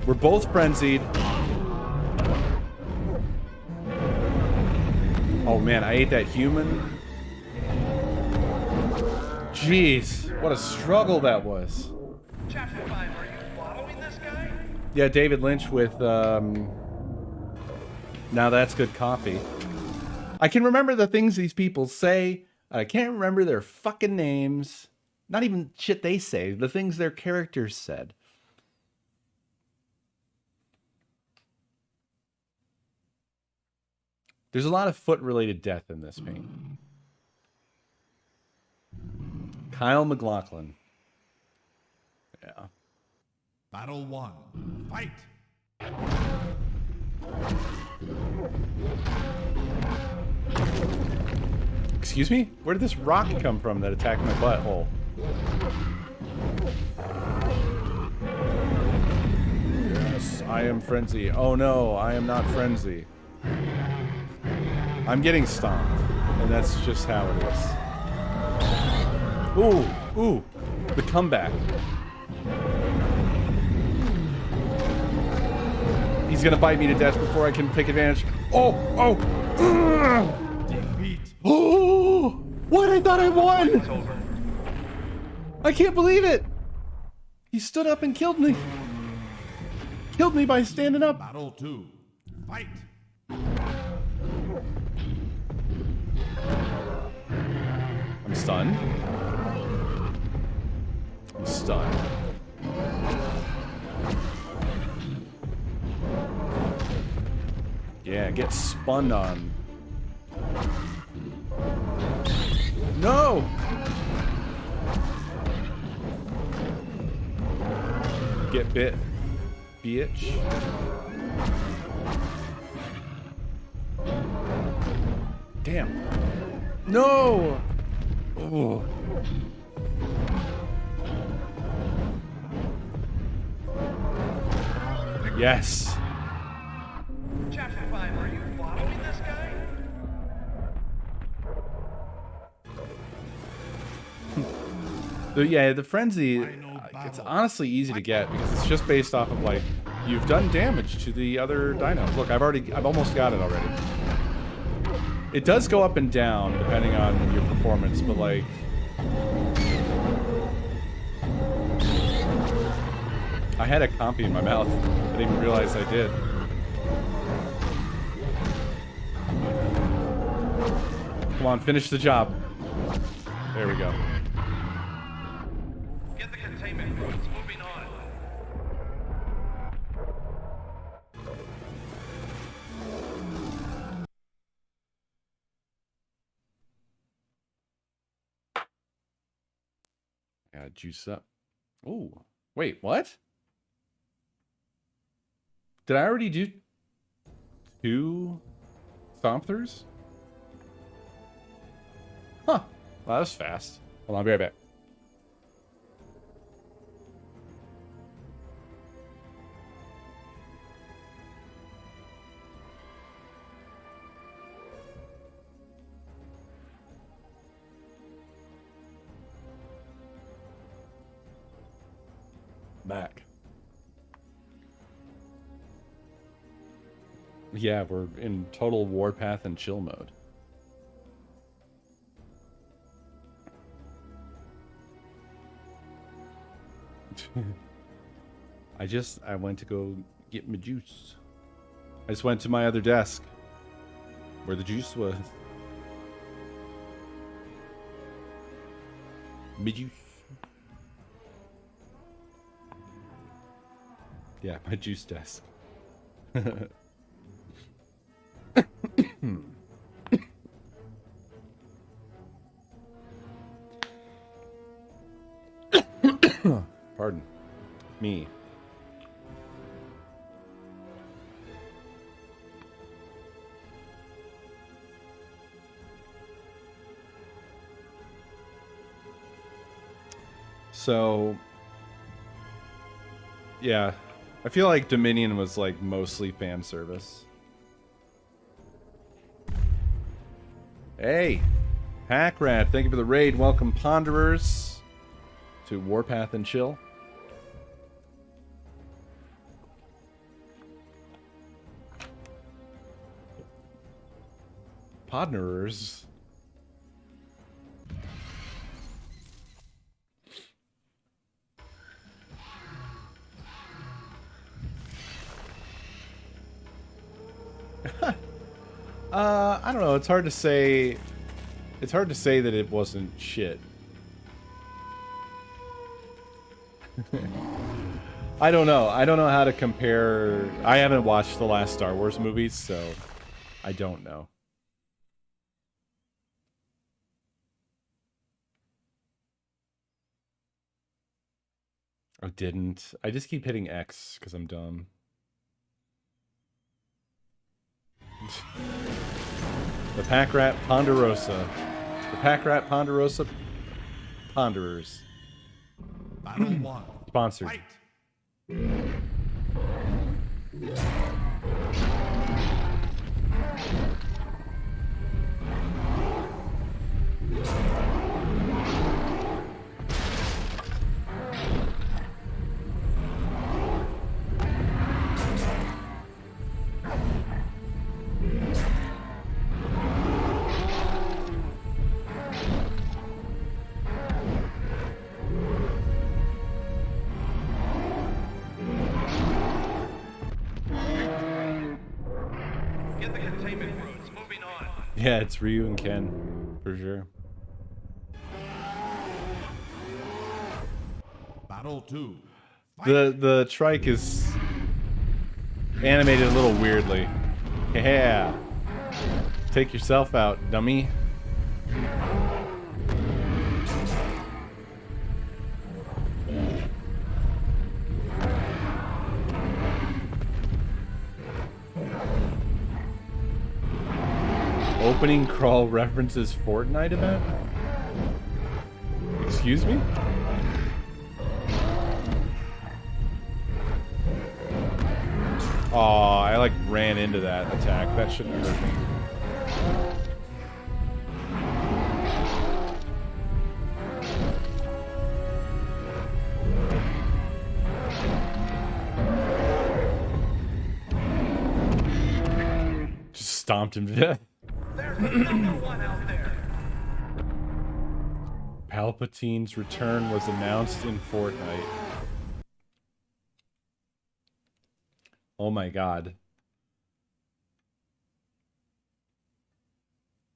A: We're both frenzied. Oh man, I ate that human. Jeez, what a struggle that was.
C: Chapter 5, are you following this guy?
A: Yeah, David Lynch with, Now That's Good Coffee. I can remember the things these people say. I can't remember their fucking names. Not even shit they say. The things their characters said. There's a lot of foot-related death in this paint. Kyle MacLachlan. Yeah.
B: Battle 1. Fight!
A: Excuse me? Where did this rock come from that attacked my butthole? Yes, I am Frenzy. Oh no, I am not Frenzy. I'm getting stomped, and that's just how it is. Ooh, ooh, the comeback. He's gonna bite me to death before I can take advantage. Oh, oh,
B: Defeat.
A: oh! What? I thought I won!
C: It's over.
A: I can't believe it! He stood up and killed me. Killed me by standing up.
B: Battle 2. Fight!
A: I'm stunned. I'm stunned. Yeah, get spun on. No! Get bit, bitch. Damn. No! Oh. Yes.
C: Chapter 5, are you following this guy?
A: Yeah, the frenzy, it's honestly easy to get because it's just based off of like, you've done damage to the other dino. Look, I've almost got it already. It does go up and down depending on your performance, but like, I had a compy in my mouth. I didn't even realize I did. Come on, finish the job. There we go.
C: Get the containment room. It's moving on.
A: Yeah, juice up. Ooh, wait, what? Did I already do 2 stomp-throughs? Huh. Well, that was fast. Hold on, I'll be right back. Back. Yeah, we're in total Warpath and chill mode. I went to go get my juice. I just went to my other desk where the juice was. My juice. Yeah, my juice desk. Pardon me. So, yeah, I feel like Dominion was like mostly fan service. Hey, Hackrat, thank you for the raid. Welcome, Ponderers, to Warpath and Chill. Podnerers. I don't know. It's hard to say. It's hard to say that it wasn't shit. I don't know. I don't know how to compare. I haven't watched the last Star Wars movies, so I don't know. I didn't. I just keep hitting X because I'm dumb. The Pack Rat Ponderosa. The Pack Rat Ponderosa Ponderers.
B: Battle 1.
A: Sponsored.
B: Fight.
C: Get the containment roads moving on.
A: Yeah, it's Ryu and Ken, for sure.
B: Battle 2.
A: The trike is animated a little weirdly. Yeah. Take yourself out, dummy. Opening crawl references Fortnite event? Excuse me? Aw, I like ran into that attack. That shouldn't hurt me. Just stomped him to death.
C: There's another one out there.
A: Palpatine's return was announced in Fortnite. Oh my god.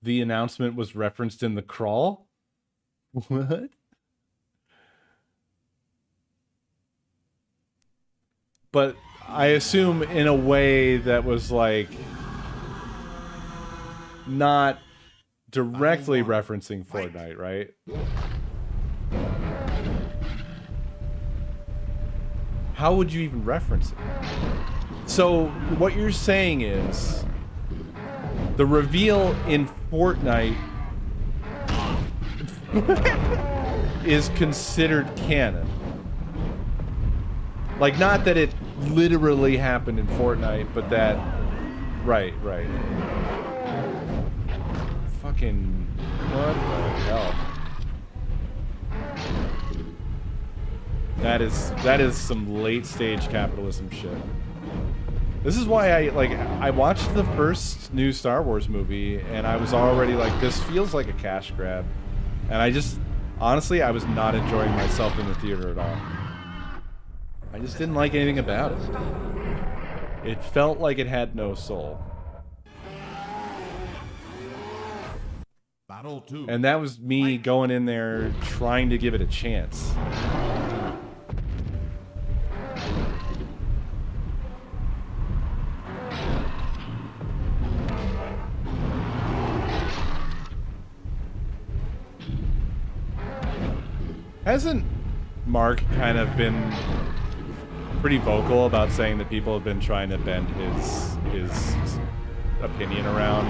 A: The announcement was referenced in the crawl? What? But I assume in a way that was like not directly referencing Fortnite, right? How would you even reference it? So what you're saying is the reveal in Fortnite is considered canon. Like, not that it literally happened in Fortnite, but that... Right. Fucking... What the hell? That is some late-stage capitalism shit. This is why I watched the first new Star Wars movie, and I was already like, this feels like a cash grab. And I just... Honestly, I was not enjoying myself in the theater at all. I just didn't like anything about it. It felt like it had no soul.
B: Battle 2.
A: And that was me going in there trying to give it a chance. Hasn't Mark kind of been pretty vocal about saying that people have been trying to bend his opinion around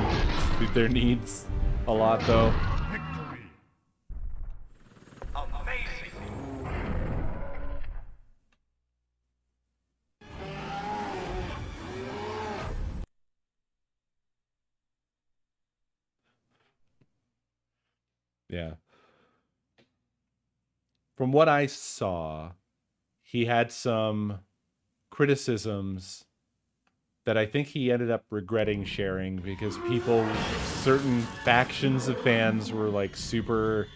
A: their needs a lot, though?
B: Victory.
C: Amazing.
A: Yeah. From what I saw, he had some criticisms that I think he ended up regretting sharing because people, certain factions of fans were like super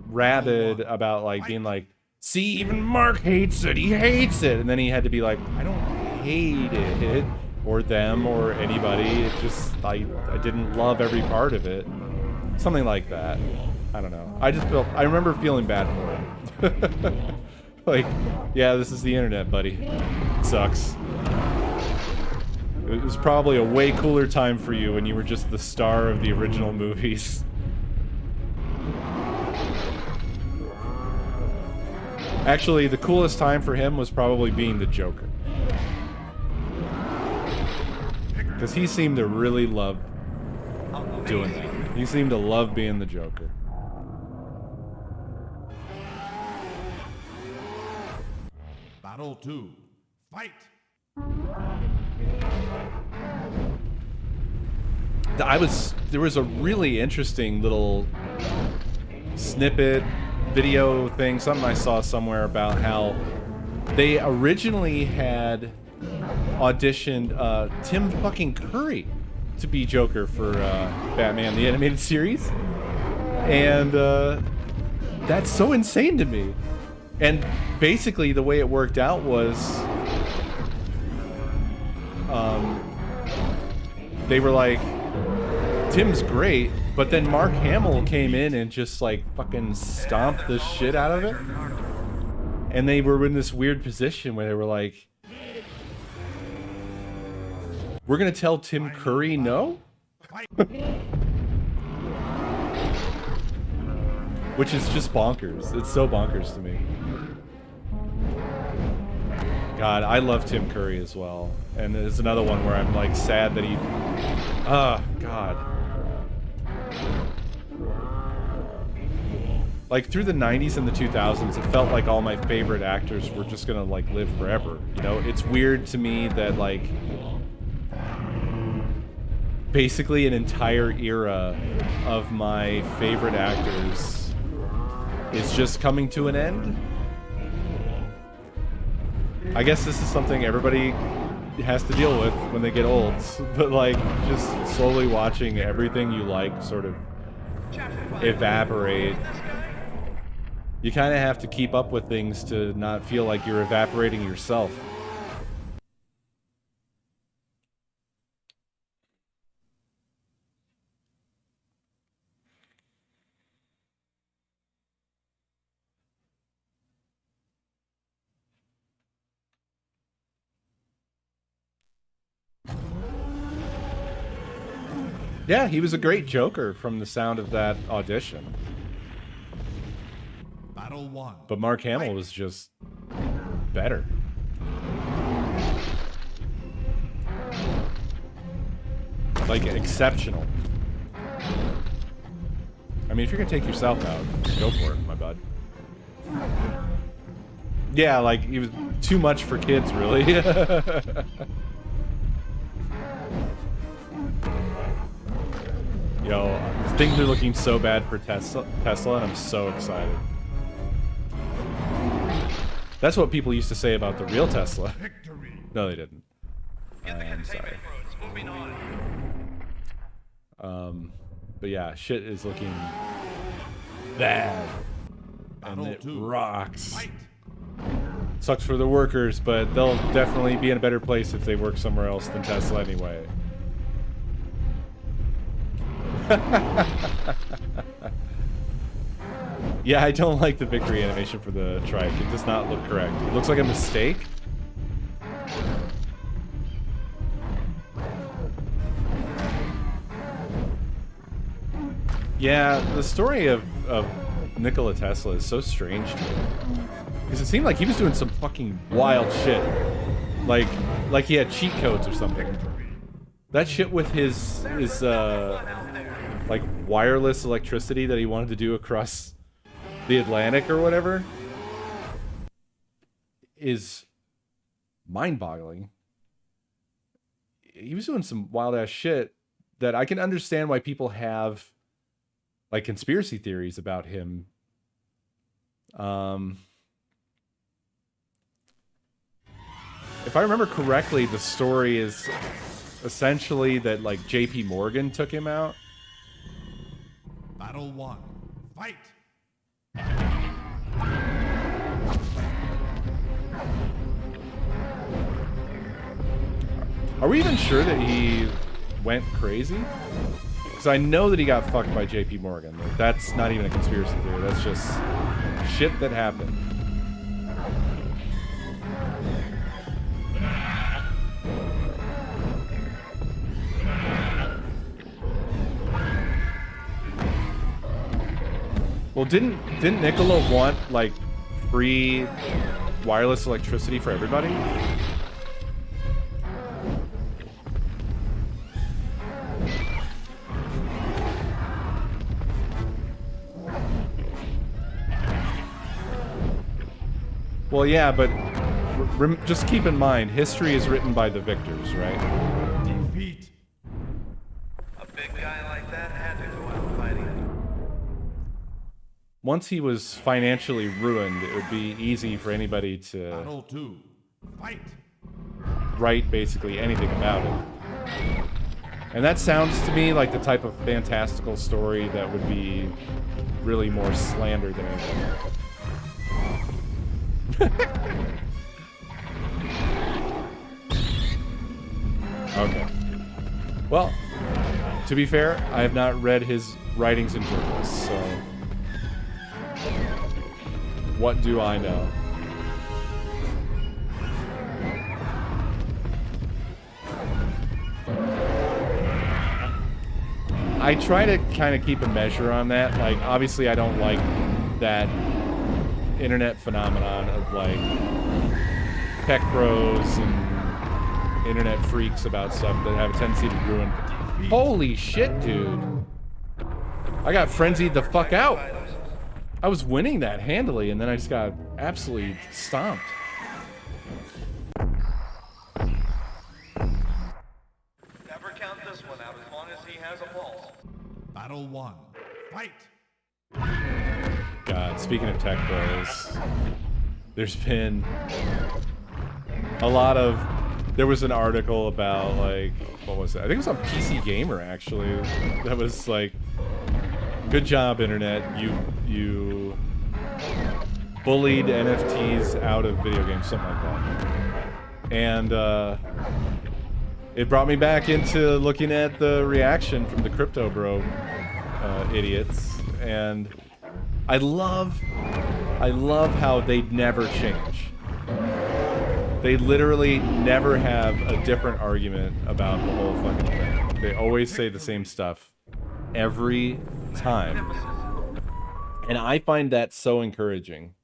A: rabid about like being like, see, even Mark hates it, he hates it. And then he had to be like, I don't hate it.
D: or them or anybody. It just I didn't love every part of it. Something like that. I don't know. I remember feeling bad for it. Like, yeah, this is the internet, buddy. It sucks. It was probably a way cooler time for you when you were just the star of the original movies. Actually, the coolest time for him was probably being the Joker. Because he seemed to really love doing that. He seemed to love being the Joker.
B: Battle 2. Fight!
D: There was a really interesting little snippet video thing, something I saw somewhere about how they originally had auditioned Tim fucking Curry to be Joker for Batman the Animated Series, and that's so insane to me. And basically the way it worked out was they were like, Tim's great, but then Mark Hamill came in and just like fucking stomped the shit out of it. And they were in this weird position where they were like, we're gonna tell Tim Curry no? Which is just bonkers. It's so bonkers to me. God, I love Tim Curry as well. And it's another one where I'm like sad that he... God. Like through the 90s and the 2000s, it felt like all my favorite actors were just gonna like live forever. You know, it's weird to me that like basically an entire era of my favorite actors is just coming to an end. I guess this is something everybody has to deal with when they get old, but like just slowly watching everything you like sort of evaporate. You kind of have to keep up with things to not feel like you're evaporating yourself. Yeah, he was a great Joker from the sound of that audition.
B: Battle 1.
D: But Mark Hamill was just better. Like, exceptional. I mean, if you're gonna take yourself out, go for it, my bud. Yeah, like, he was too much for kids, really. Yo, things are looking so bad for Tesla, and I'm so excited. That's what people used to say about the real Tesla.
B: Victory.
D: No, they didn't. I'm sorry. But yeah, shit is looking bad. And
B: Battle
D: it
B: 2.
D: rocks.
B: Fight.
D: Sucks for the workers, but they'll definitely be in a better place if they work somewhere else than Tesla anyway. Yeah, I don't like the victory animation for the trike. It does not look correct. It looks like a mistake. Yeah, the story of Nikola Tesla is so strange to me. Because it seemed like he was doing some fucking wild shit. Like he had cheat codes or something. That shit with his like wireless electricity that he wanted to do across the Atlantic or whatever is mind-boggling. He was doing some wild-ass shit that I can understand why people have like conspiracy theories about him. If I remember correctly, the story is essentially that like JP Morgan took him out.
B: Battle 1. Fight.
D: Are we even sure that he went crazy? Because I know that he got fucked by JP Morgan. Like, that's not even a conspiracy theory. That's just shit that happened. Well, didn't Nikola want, like, free wireless electricity for everybody? Well, yeah, but just keep in mind, history is written by the victors, right?
B: Defeat.
C: A big guy like that had to go out fighting.
D: Once he was financially ruined, it would be easy for anybody to
B: Battle 2. Fight.
D: write basically anything about it. And that sounds to me like the type of fantastical story that would be really more slander than anything. Okay. Well, to be fair, I have not read his writings in journals, so what do I know? I try to kind of keep a measure on that. Like, obviously I don't like that internet phenomenon of, like, tech bros and internet freaks about stuff that have a tendency to ruin. Holy shit, dude. I got frenzied the fuck out. I was winning that handily, and then I just got absolutely stomped.
C: Never count this one out as long as he has a pulse.
B: Battle 1. Fight.
D: God, speaking of tech bros, there's been a lot of... There was an article about, like, what was it? I think it was on PC Gamer, actually. That was like, good job, internet. You bullied NFTs out of video games, something like that. And it brought me back into looking at the reaction from the crypto bro idiots. And I love how they never change. They literally never have a different argument about the whole fucking thing. They always say the same stuff every time. And I find that so encouraging.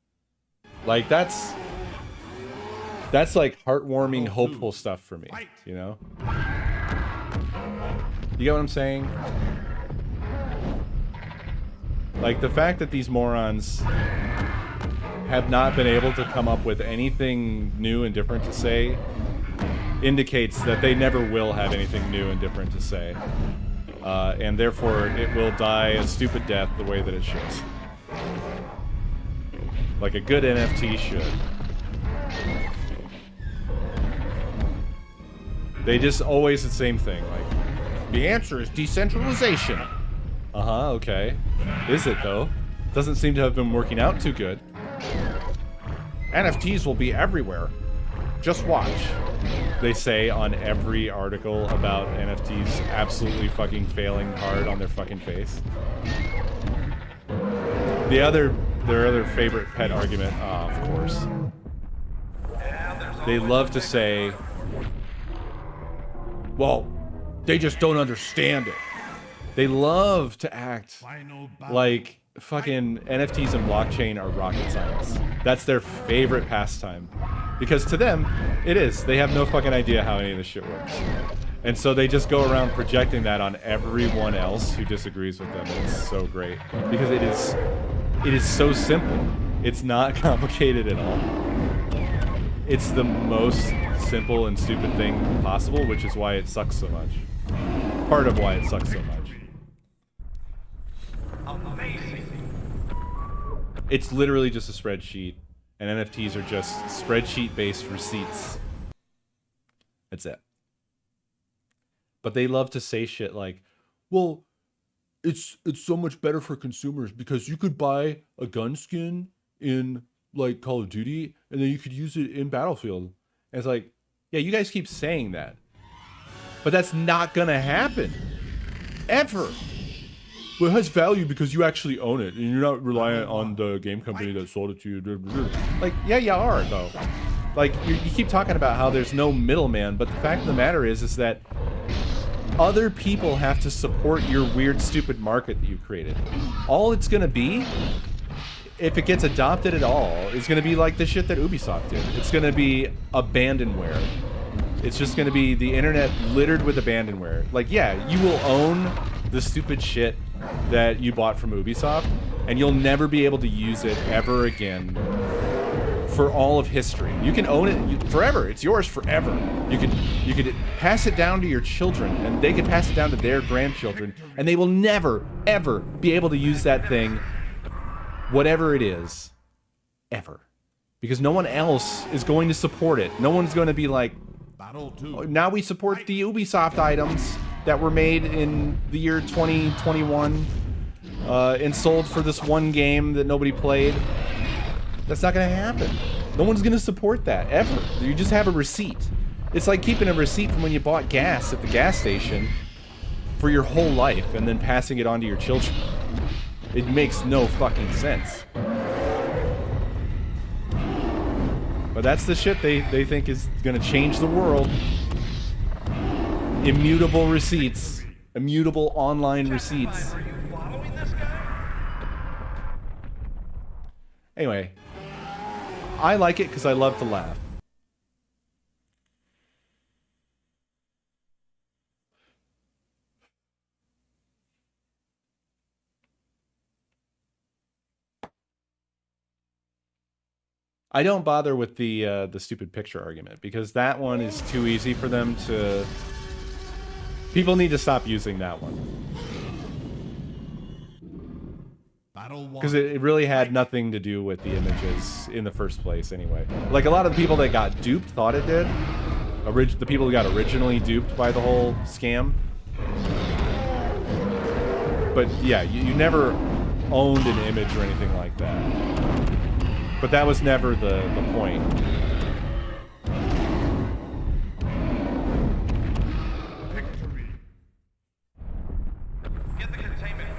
D: Like, that's like heartwarming, hopeful stuff for me, you know? You get what I'm saying? Like, the fact that these morons have not been able to come up with anything new and different to say indicates that they never will have anything new and different to say. And therefore, it will die a stupid death the way that it should. Like a good NFT should. They just always the same thing. Like, the answer is decentralization. Uh-huh, okay. Is it, though? Doesn't seem to have been working out too good. NFTs will be everywhere. Just watch. They say on every article about NFTs absolutely fucking failing hard on their fucking face. Their other favorite pet argument, of course. They love to say, well, they just don't understand it. They love to act like fucking NFTs and blockchain are rocket science. That's their favorite pastime. Because to them, it is. They have no fucking idea how any of this shit works. And so they just go around projecting that on everyone else who disagrees with them. It's so great. Because it is so simple. It's not complicated at all. It's the most simple and stupid thing possible, which is why it sucks so much. Part of why it sucks so much.
C: Amazing.
D: It's literally just a spreadsheet, and NFTs are just spreadsheet-based receipts. That's it. But they love to say shit like, well, it's so much better for consumers because you could buy a gun skin in, like, Call of Duty, and then you could use it in Battlefield. And it's like, yeah, you guys keep saying that. But that's not gonna happen. Ever. Well, it has value because you actually own it, and you're not reliant on the game company that sold it to you. Like, yeah, you are, though. Like, you keep talking about how there's no middleman, but the fact of the matter is that other people have to support your weird, stupid market that you created. All it's gonna be, if it gets adopted at all, is gonna be like the shit that Ubisoft did. It's gonna be abandonware. It's just gonna be the internet littered with abandonware. Like, yeah, you will own the stupid shit that you bought from Ubisoft, and you'll never be able to use it ever again for all of history. You can own it forever. It's yours forever. You could pass it down to your children, and they could pass it down to their grandchildren, and they will never, ever be able to use that thing, whatever it is, ever. Because no one else is going to support it. No one's going to be like, oh, now we support the Ubisoft items that were made in the year 2021 and sold for this one game that nobody played. That's not going to happen. No one's going to support that, ever. You just have a receipt. It's like keeping a receipt from when you bought gas at the gas station for your whole life and then passing it on to your children. It makes no fucking sense. But that's the shit they think is going to change the world. Immutable receipts. Immutable online receipts.
C: Are you following this guy?
D: Anyway, I like it because I love to laugh. I don't bother with the stupid picture argument because that one is too easy for them to... People need to stop using that one. Because it really had nothing to do with the images in the first place anyway. Like, a lot of the people that got duped thought it did. The people who got originally duped by the whole scam. But yeah, you never owned an image or anything like that. But that was never the point.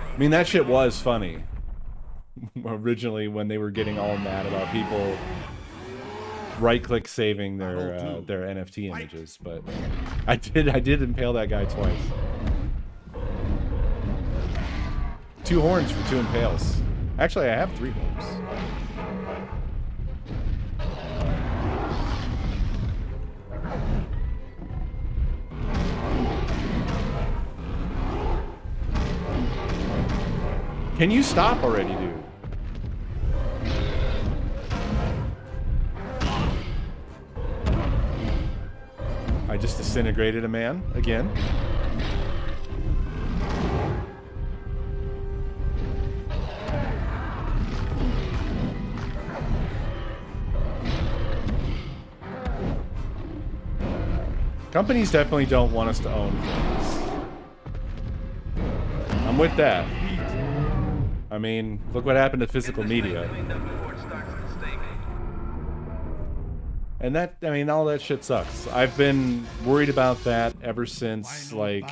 D: I mean, that shit was funny. Originally, when they were getting all mad about people right-click saving their NFT images, but I did impale that guy twice. 2 horns for 2 impales. Actually, I have 3 horns. Can you stop already, dude? I just disintegrated a man again. Companies definitely don't want us to own things. I'm with that. I mean, look what happened to physical media. And that, I mean, all that shit sucks. I've been worried about that ever since, like,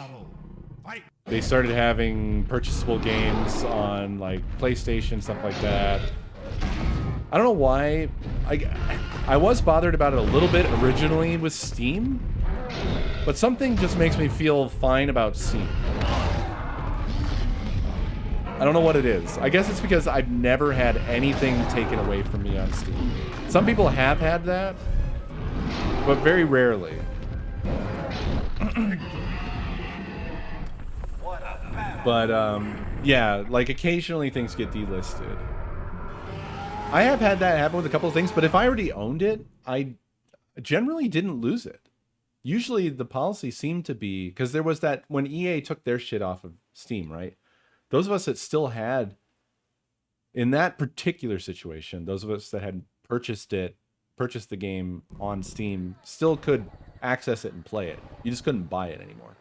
D: they started having purchasable games on, like, PlayStation, stuff like that. I don't know why. I was bothered about it a little bit originally with Steam, but something just makes me feel fine about Steam. I don't know what it is. I guess it's because I've never had anything taken away from me on Steam. Some people have had that, but very rarely. But, yeah, like, occasionally things get delisted. I have had that happen with a couple of things, but if I already owned it, I generally didn't lose it. Usually the policy seemed to be... Because there was that... When EA took their shit off of Steam, right? Those of us that still had... In that particular situation, those of us that had purchased the game on Steam, still could access it and play it. You just couldn't buy it anymore.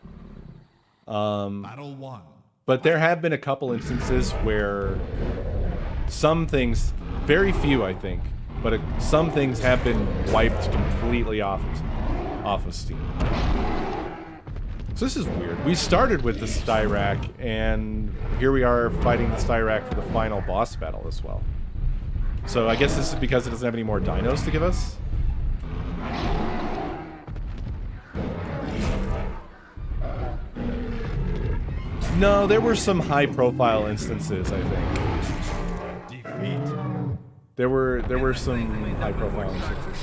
B: Battle 1.
D: But there have been a couple instances where some things, very few I think, but some things have been wiped completely off of Steam. So this is weird. We started with the Styrac, and here we are fighting the Styrac for the final boss battle as well. So I guess this is because it doesn't have any more dinos to give us. No, there were some high-profile instances, I think.
B: Defeat.
D: There were some high-profile instances.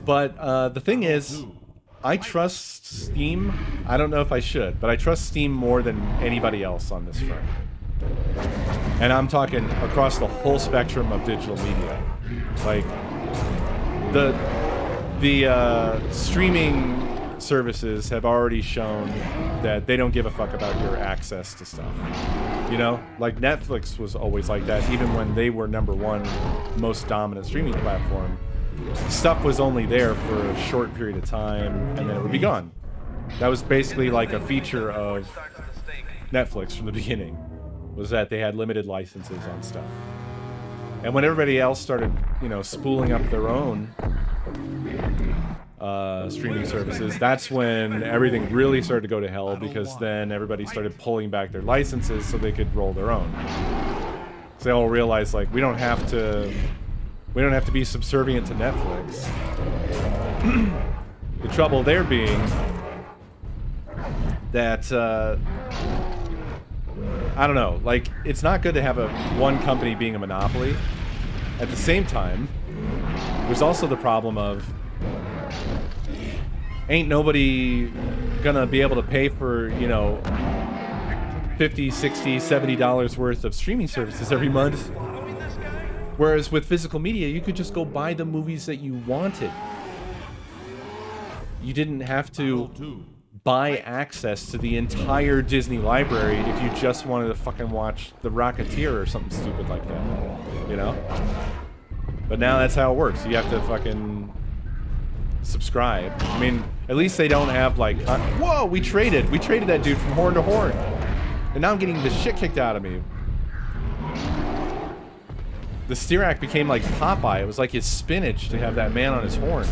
D: But the thing is, I trust Steam. I don't know if I should, but I trust Steam more than anybody else on this front. And I'm talking across the whole spectrum of digital media. Like, the streaming services have already shown that they don't give a fuck about your access to stuff. You know? Like, Netflix was always like that, even when they were #1 most dominant streaming platform. Stuff was only there for a short period of time, and then it would be gone. That was basically like a feature of Netflix from the beginning, was that they had limited licenses on stuff. And when everybody else started, you know, spooling up their own streaming services, that's when everything really started to go to hell, because then everybody started pulling back their licenses so they could roll their own. So they all realized, like, we don't have to be subservient to Netflix. The trouble there being that, I don't know, like, it's not good to have one company being a monopoly. At the same time, there's also the problem of, ain't nobody gonna be able to pay for, you know, $50, $60, $70 worth of streaming services every month. Whereas with physical media, you could just go buy the movies that you wanted. You didn't have to buy access to the entire Disney library if you just wanted to fucking watch The Rocketeer or something stupid like that. You know? But now that's how it works. You have to fucking subscribe. I mean, at least they don't have like, whoa, we traded that dude from horn to horn. And now I'm getting the shit kicked out of me. The Styrac became like Popeye. It was like his spinach to have that man on his horn.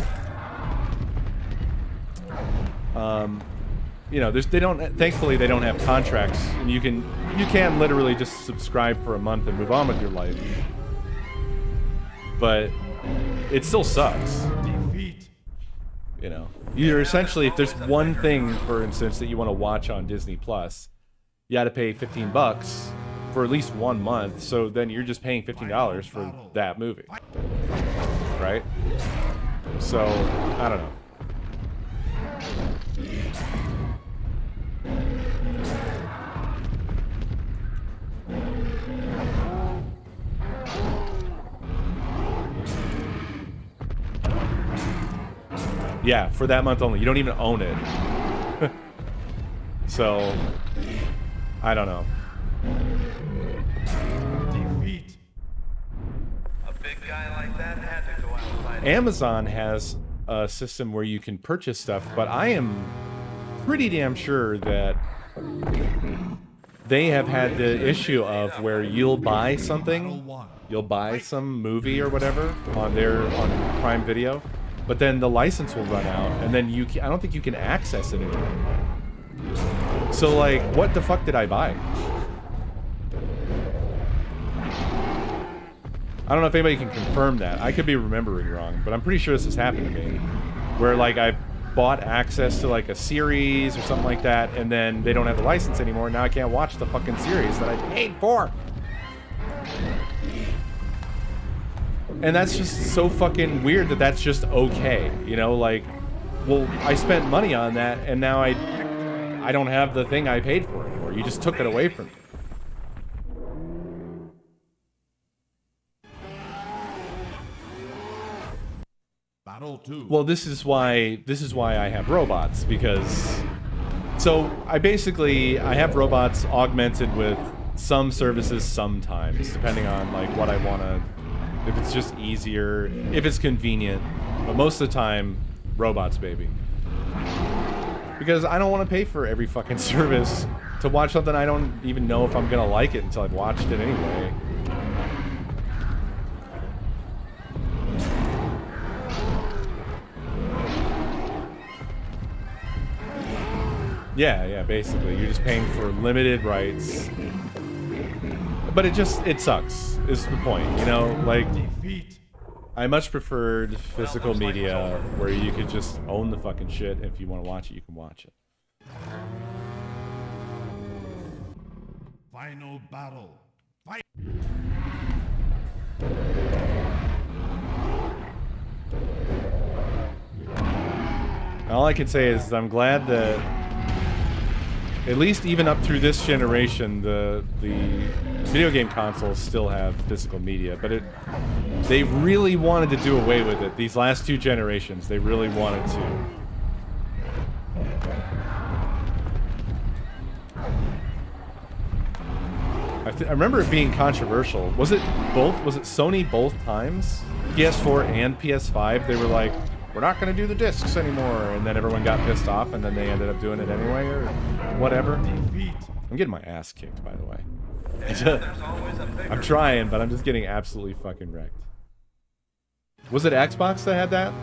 D: You know, thankfully they don't have contracts, and you can literally just subscribe for a month and move on with your life. But it still sucks.
B: Defeat.
D: You know, you're essentially, if there's one thing, for instance, that you want to watch on Disney Plus, you got to pay $15 for at least 1 month. So then you're just paying $15 for that movie, right? So I don't know. Yeah, for that month only. You don't even own it. So, I don't know.
B: Defeat.
C: A big guy like that had to go outside.
D: Amazon has a system where you can purchase stuff, but I am pretty damn sure that they have had the issue of where you'll buy something, you'll buy some movie or whatever on Prime Video, but then the license will run out, and then I don't think you can access it anymore. So, like, what the fuck did I buy? I don't know if anybody can confirm that. I could be remembering wrong, but I'm pretty sure this has happened to me. Where, like, I bought access to, like, a series or something like that, and then they don't have the license anymore, and now I can't watch the fucking series that I paid for. And that's just so fucking weird that that's just okay. You know, like, well, I spent money on that, and now I don't have the thing I paid for anymore. You just took it away from me.
B: Battle 2.
D: Well, this is why I have robots, because so I have robots augmented with some services sometimes, depending on like what I want to, if it's just easier, if it's convenient, but most of the time, robots, baby. Because I don't want to pay for every fucking service to watch something I don't even know if I'm gonna like it until I've watched it anyway. Yeah, basically. You're just paying for limited rights. But it sucks, is the point, you know? Like,
B: Defeat.
D: I much preferred physical media where you could just own the fucking shit. If you want to watch it, you can watch it.
B: Final battle. Fight.
D: All I can say is I'm glad that at least even up through this generation, the video game consoles still have physical media, but they really wanted to do away with it. These last 2 generations, they really wanted to. I remember it being controversial. Was it both? Was it Sony both times? PS4 and PS5, they were like, we're not going to do the discs anymore, and then everyone got pissed off, and then they ended up doing it anyway, or whatever. I'm getting my ass kicked, by the way. I'm trying, but I'm just getting absolutely fucking wrecked. Was it Xbox that had that?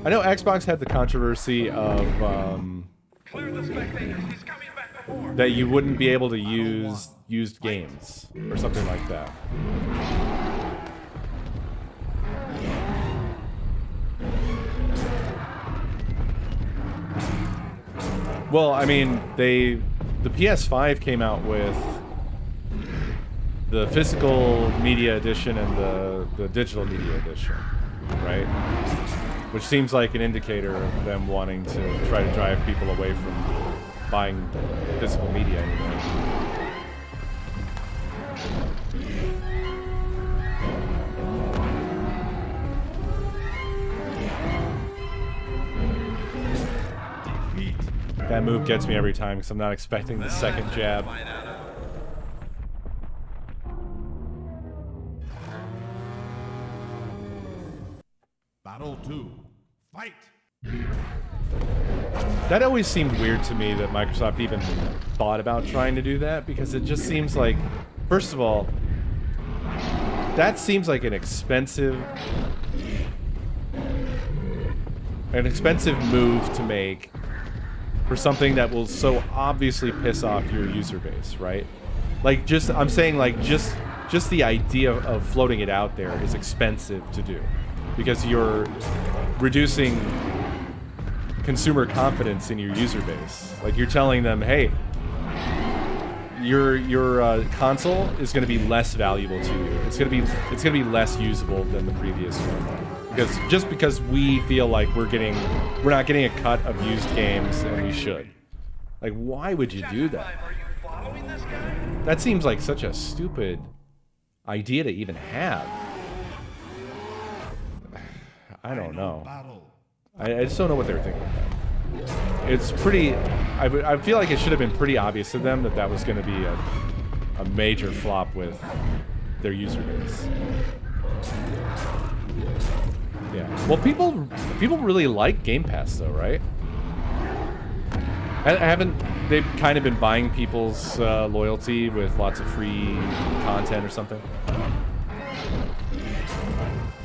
D: I know Xbox had the controversy of that you wouldn't be able to use used games or something like that. Well, I mean, the PS5 came out with the physical media edition and the digital media edition, right? Which seems like an indicator of them wanting to try to drive people away from buying physical media anymore. That move gets me every time because I'm not expecting the second jab.
B: Battle 2. Fight.
D: That always seemed weird to me that Microsoft even thought about trying to do that, because it just seems like, first of all, that seems like an expensive move to make for something that will so obviously piss off your user base, right? Like, I'm saying, like, just the idea of floating it out there is expensive to do, because you're reducing consumer confidence in your user base. Like, you're telling them, hey, your console is going to be less valuable to you. It's going to be less usable than the previous one. Because we feel like we're not getting a cut of used games, and we should. Like, why would you do that? That seems like such a stupid idea to even have. I don't know. I just don't know what they were thinking about. It's pretty. I feel like it should have been pretty obvious to them that was going to be a major flop with their user base. Yeah. Well, people really like Game Pass, though, right? They've kind of been buying people's loyalty with lots of free content or something?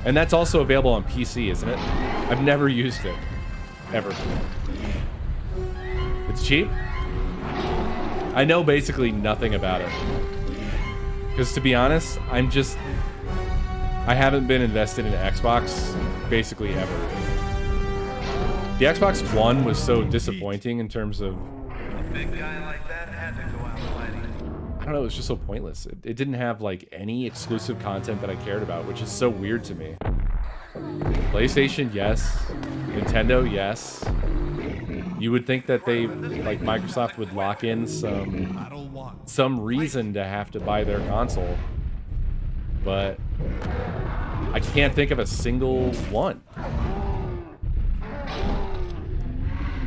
D: And that's also available on PC, isn't it? I've never used it. Ever. It's cheap? I know basically nothing about it. Because to be honest, I haven't been invested in Xbox basically ever. The Xbox One was so disappointing in terms of...
C: A big guy like that had to go out fighting.
D: I don't know, it was just so pointless. It didn't have, like, any exclusive content that I cared about, which is so weird to me. PlayStation, yes. Nintendo, yes. You would think that like, Microsoft would lock in some reason to have to buy their console. But I can't think of a single one.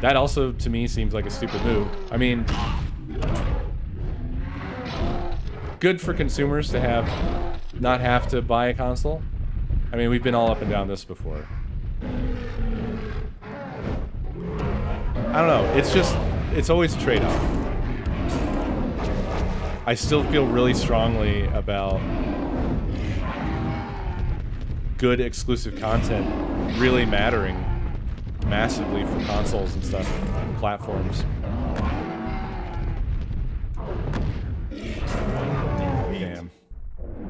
D: That also, to me, seems like a stupid move. I mean, good for consumers to not have to buy a console. I mean, we've been all up and down this before. I don't know. It's always a trade-off. I still feel really strongly about good exclusive content really mattering massively for consoles and stuff, platforms.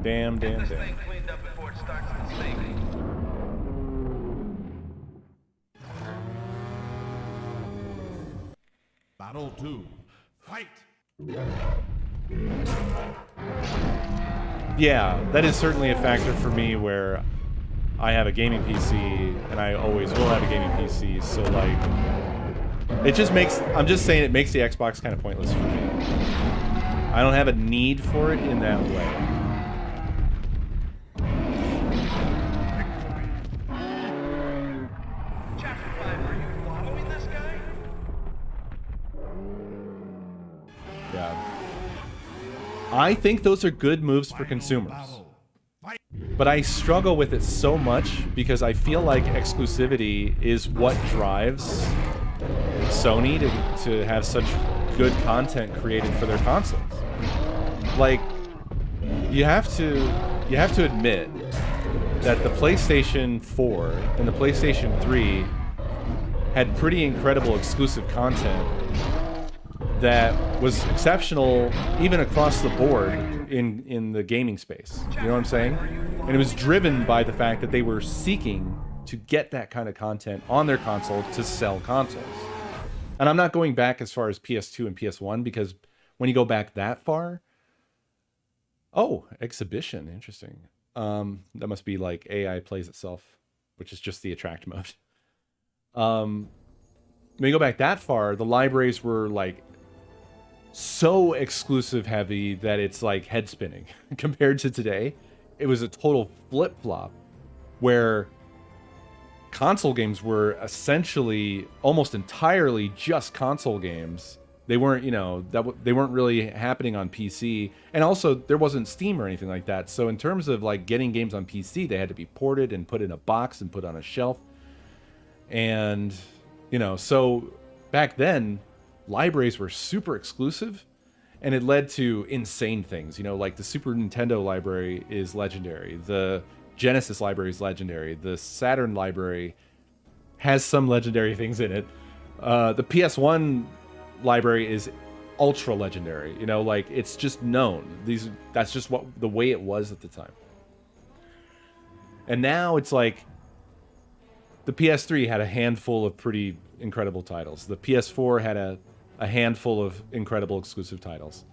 D: Damn.
C: This thing cleaned up before it starts to sink.
B: Battle 2. Fight!
D: Yeah, that is certainly a factor for me where I have a gaming PC and I always will have a gaming PC, so like it just makes, I'm just saying it makes the Xbox kind of pointless for me. I don't have a need for it in that way.
C: Chapter 5, are you following this guy?
D: Yeah. I think those are good moves for consumers. But I struggle with it so much because I feel like exclusivity is what drives Sony to have such good content created for their consoles. Like, you have to admit that the PlayStation 4 and the PlayStation 3 had pretty incredible exclusive content that was exceptional even across the board in the gaming space. You know what I'm saying? And it was driven by the fact that they were seeking to get that kind of content on their console to sell consoles. And I'm not going back as far as PS2 and PS1 because when you go back that far, oh, exhibition, interesting. That must be like AI plays itself, which is just the attract mode. When you go back that far, the libraries were like so exclusive heavy that it's like head spinning. Compared to today, it was a total flip-flop where console games were essentially almost entirely just console games. They weren't, you know, they weren't really happening on PC, and also there wasn't Steam or anything like that. So in terms of like getting games on PC, they had to be ported and put in a box and put on a shelf. And you know, so back then libraries were super exclusive, and it led to insane things. You know, like the Super Nintendo library is legendary. The Genesis library is legendary. The Saturn library has some legendary things in it. The PS1 library is ultra legendary. You know, like it's just known. That's just the way it was at the time. And now it's like the PS3 had a handful of pretty incredible titles. The PS4 had a handful of incredible exclusive titles.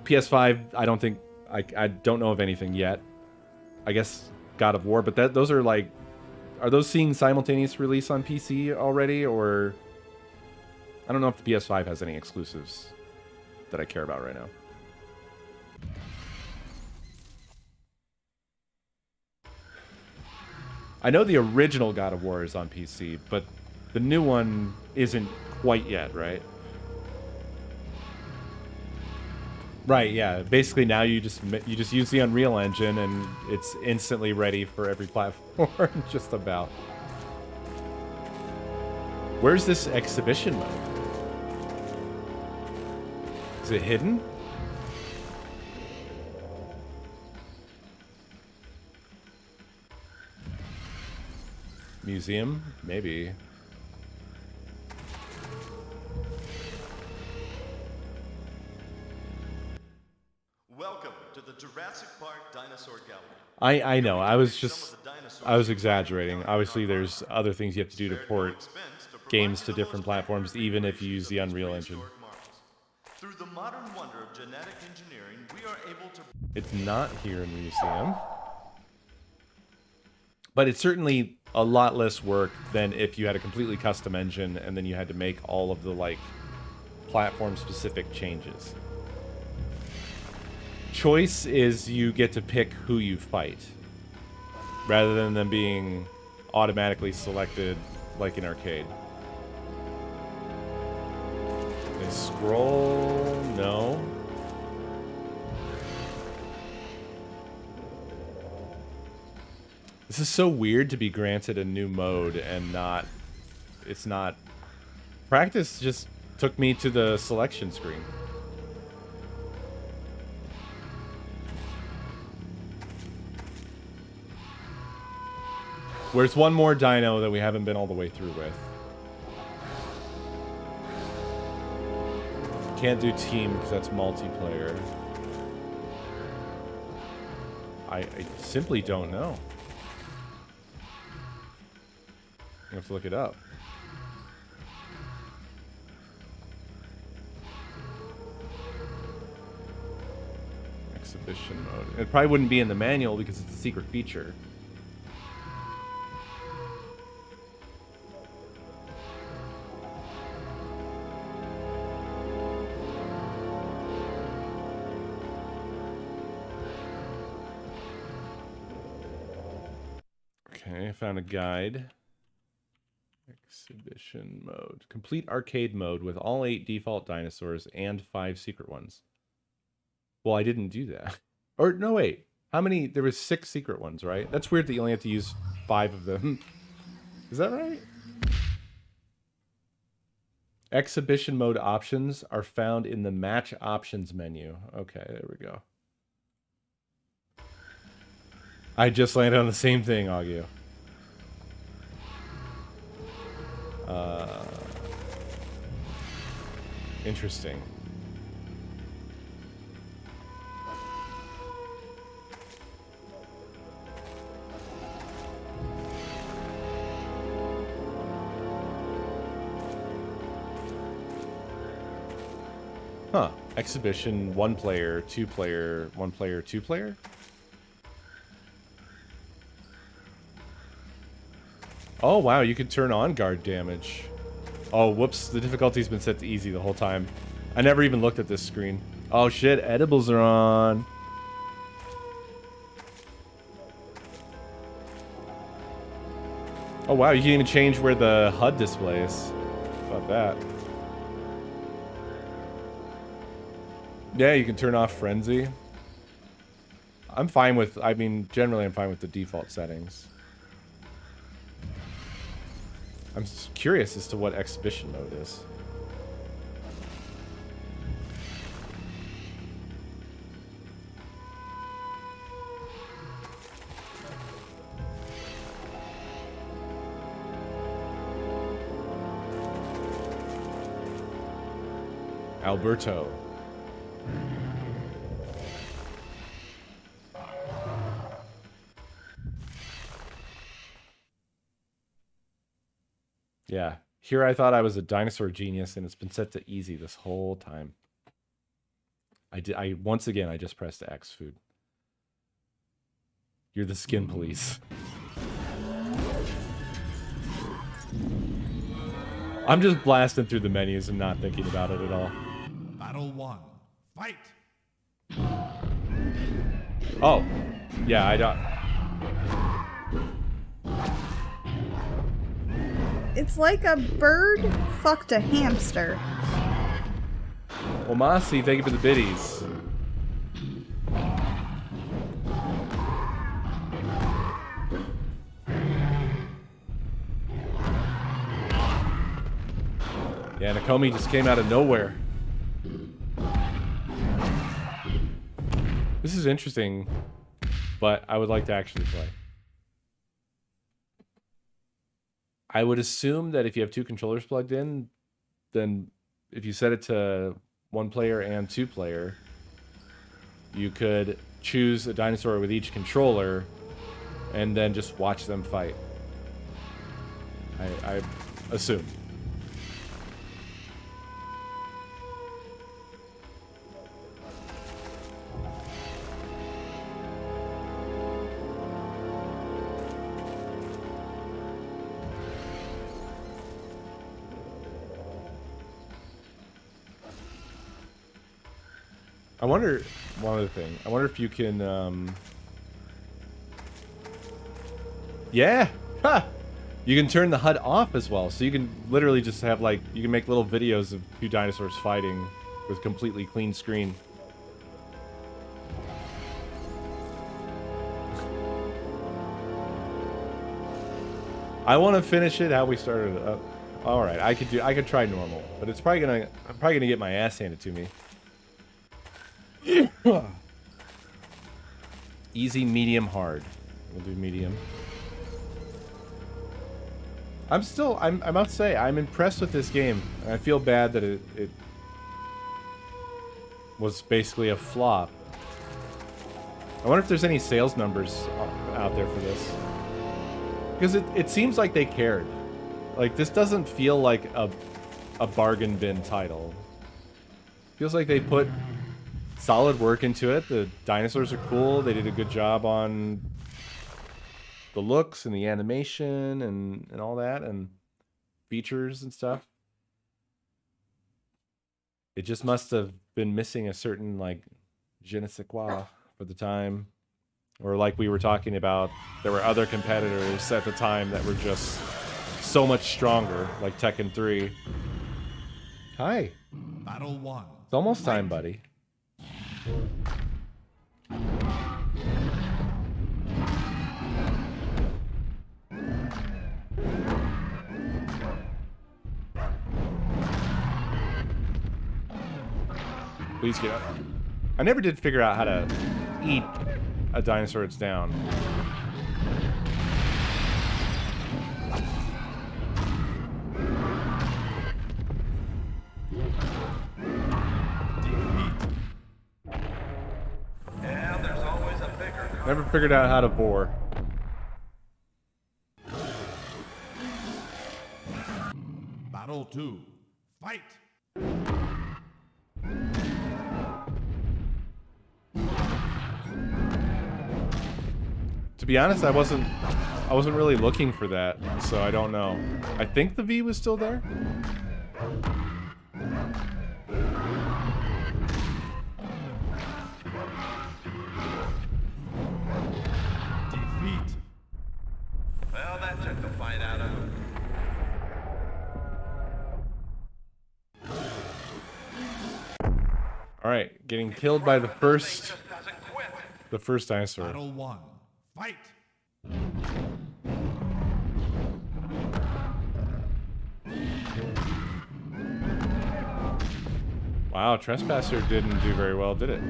D: PS5, I don't know of anything yet. I guess God of War, but those are like, are those seeing simultaneous release on PC already, or I don't know if the PS5 has any exclusives that I care about right now. I know the original God of War is on PC, but the new one isn't quite yet, right? Right, yeah. Basically now you just use the Unreal Engine and it's instantly ready for every platform, just about. Where's this exhibition mode? Is it hidden? Museum? Maybe.
E: Welcome to the Jurassic Park Dinosaur Gallery.
D: I know. I was exaggerating. Obviously, there's other things you have to do to port games to different platforms, even if you use the Unreal Engine.
E: Through the modern wonder of genetic engineering, we are able to...
D: It's not here in the museum. But it's certainly a lot less work than if you had a completely custom engine and then you had to make all of the, like, platform-specific changes. Choice is you get to pick who you fight, rather than them being automatically selected like in arcade. They scroll? No. This is so weird to be granted a new mode and not... It's not... Practice just took me to the selection screen. Where's one more dino that we haven't been all the way through with? Can't do team because that's multiplayer. I simply don't know. I have to look it up. Exhibition mode. It probably wouldn't be in the manual because it's a secret feature. Okay, I found a guide. Exhibition mode. Complete arcade mode with all 8 default dinosaurs and 5 secret ones. Well, I didn't do that. Or, no, wait. How many? There was 6 secret ones, right? That's weird that you only have to use 5 of them. Is that right? Exhibition mode options are found in the match options menu. Okay, there we go. I just landed on the same thing, Augio. Interesting. Huh. Exhibition, 1 player, 2 player, 1 player, 2 player? Oh, wow, you can turn on guard damage. Oh, whoops, the difficulty's been set to easy the whole time. I never even looked at this screen. Oh shit, edibles are on. Oh wow, you can even change where the HUD displays. How about that? Yeah, you can turn off Frenzy. I'm fine with, I mean, generally I'm fine with the default settings. I'm curious as to what exhibition mode is. Alberto. Yeah. Here I thought I was a dinosaur genius, and it's been set to easy this whole time. Once again, I just pressed X food. You're the skin police. I'm just blasting through the menus and not thinking about it at all.
B: Battle 1. Fight!
D: Oh. Yeah, I don't...
F: It's like a bird fucked a hamster.
D: Well, Mossy, thank you for the biddies. Yeah, Nakomi just came out of nowhere. This is interesting, but I would like to actually play. I would assume that if you have 2 controllers plugged in, then if you set it to 1 player and 2 player, you could choose a dinosaur with each controller and then just watch them fight. I assume. I wonder, one other thing, I wonder if you can, yeah, ha! You can turn the HUD off as well, so you can literally just have, like, you can make little videos of 2 dinosaurs fighting with completely clean screen. I want to finish it how we started it up. All right, I could try normal, but I'm probably gonna get my ass handed to me. Easy, medium, hard. We'll do medium. I must say, I'm impressed with this game. I feel bad that it was basically a flop. I wonder if there's any sales numbers out there for this. Because it seems like they cared. Like, this doesn't feel like a bargain bin title. Feels like they put solid work into it. The dinosaurs are cool. They did a good job on the looks and the animation and all that, and features and stuff. It just must have been missing a certain, like, je ne sais quoi for the time. Or like we were talking about, there were other competitors at the time that were just so much stronger, like Tekken 3. Hi.
B: Battle 1.
D: It's almost time, buddy. Please get up. I never did figure out how to eat a dinosaur that's down.
C: Yeah, there's always a bigger car.
D: Never figured out how to bore.
B: Battle 2. Fight!
D: To be honest, I wasn't really looking for that, so I don't know. I think the V was still there.
B: Defeat!
C: Well, that took the fight out of him.
D: All right, getting killed by the first
C: Just doesn't quit.
D: dinosaur.
B: Battle 1. Fight!
D: Wow, Trespasser didn't do very well, did it?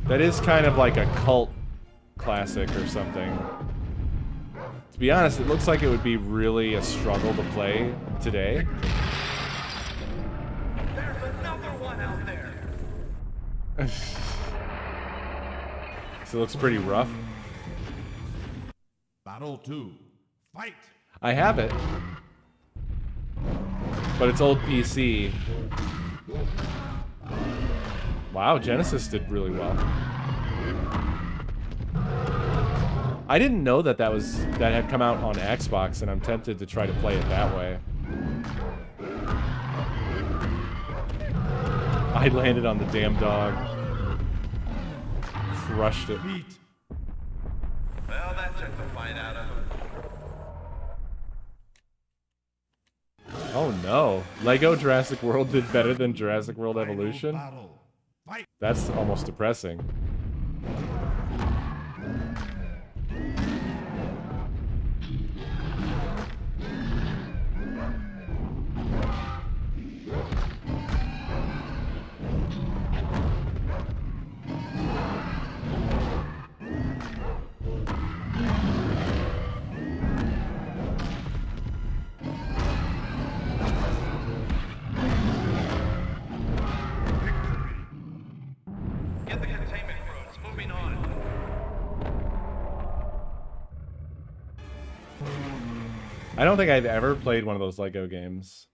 D: That is kind of like a cult classic or something. To be honest, it looks like it would be really a struggle to play today.
C: There's another one out there.
D: So it looks pretty rough.
B: Battle 2. Fight!
D: I have it, but it's old PC. Wow, Genesis did really well. I didn't know that that had come out on Xbox, and I'm tempted to try to play it that way. I landed on the damn dog. Crushed it.
B: Defeat!
C: Well, that took the fight out of him.
D: Oh no. Lego Jurassic World did better than Jurassic World
B: Final
D: Evolution?
B: battle. Fight!
D: That's almost depressing.
C: Get the containment roads moving on.
D: I don't think I've ever played one of those Lego games.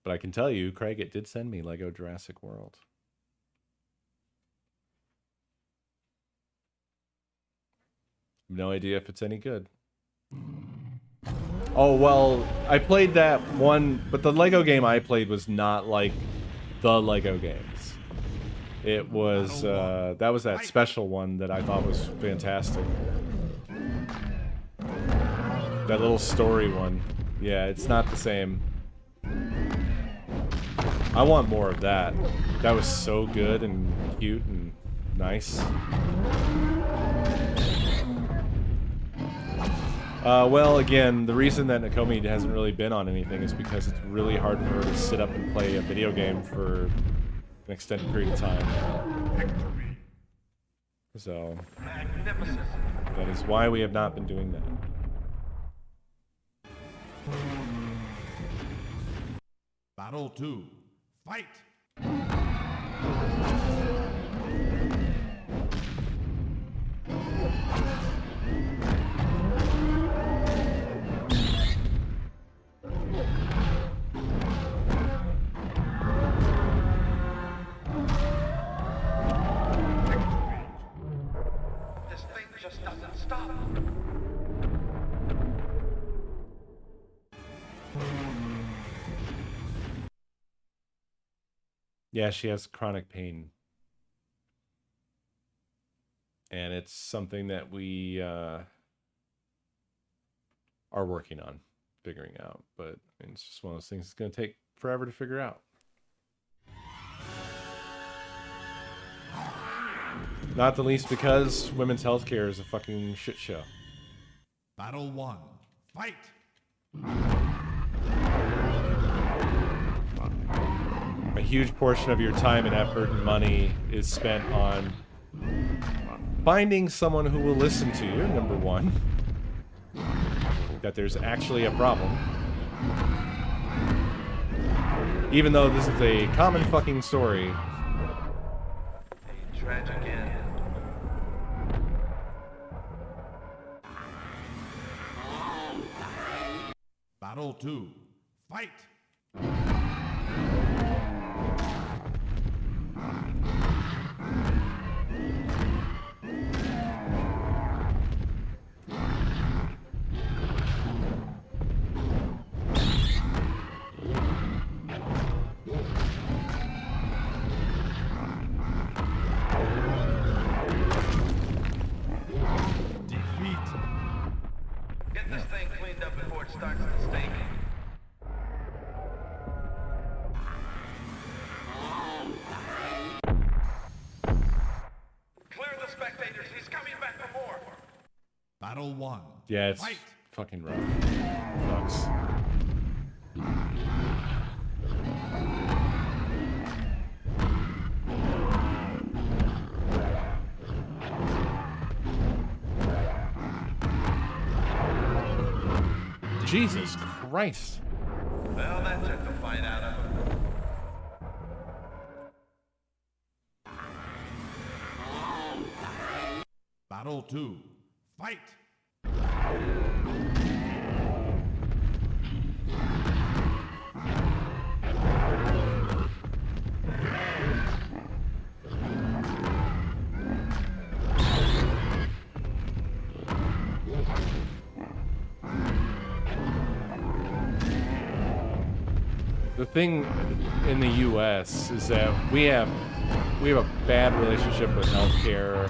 D: But I can tell you, Craig, it did send me Lego Jurassic World. No idea if it's any good. Oh, well, I played that one, but the Lego game I played was not like the Lego games. It was, that was that special one that I thought was fantastic. That little story one. Yeah, it's not the same. I want more of that. That was so good and cute and nice. Well, again, the reason that Nakomi hasn't really been on anything is because it's really hard for her to sit up and play a video game for an extended period of time.
B: Victory!
D: So,
C: Magnificent.
D: that is why we have not been doing that.
B: Battle 2. Fight!
C: This thing just doesn't stop.
D: Yeah, she has chronic pain. And it's something that we are working on figuring out. But it's just one of those things that's going to take forever to figure out. Not the least because women's healthcare is a fucking shit show.
B: Battle 1. Fight!
D: A huge portion of your time and effort and money is spent on finding someone who will listen to you, number one. That there's actually a problem. Even though this is a common fucking story.
C: A tragic end.
B: Battle 2. Fight! Defeat!
C: Get this thing cleaned up before it starts to stink. Clear the spectators. He's coming back for more.
B: Battle 1.
D: Yeah, it's
B: Fight!
D: fucking rough. Sucks. Jesus Christ.
C: Well, that took the fight out of him.
B: Battle 2. Fight!
D: The thing in the U.S. is that we have a bad relationship with healthcare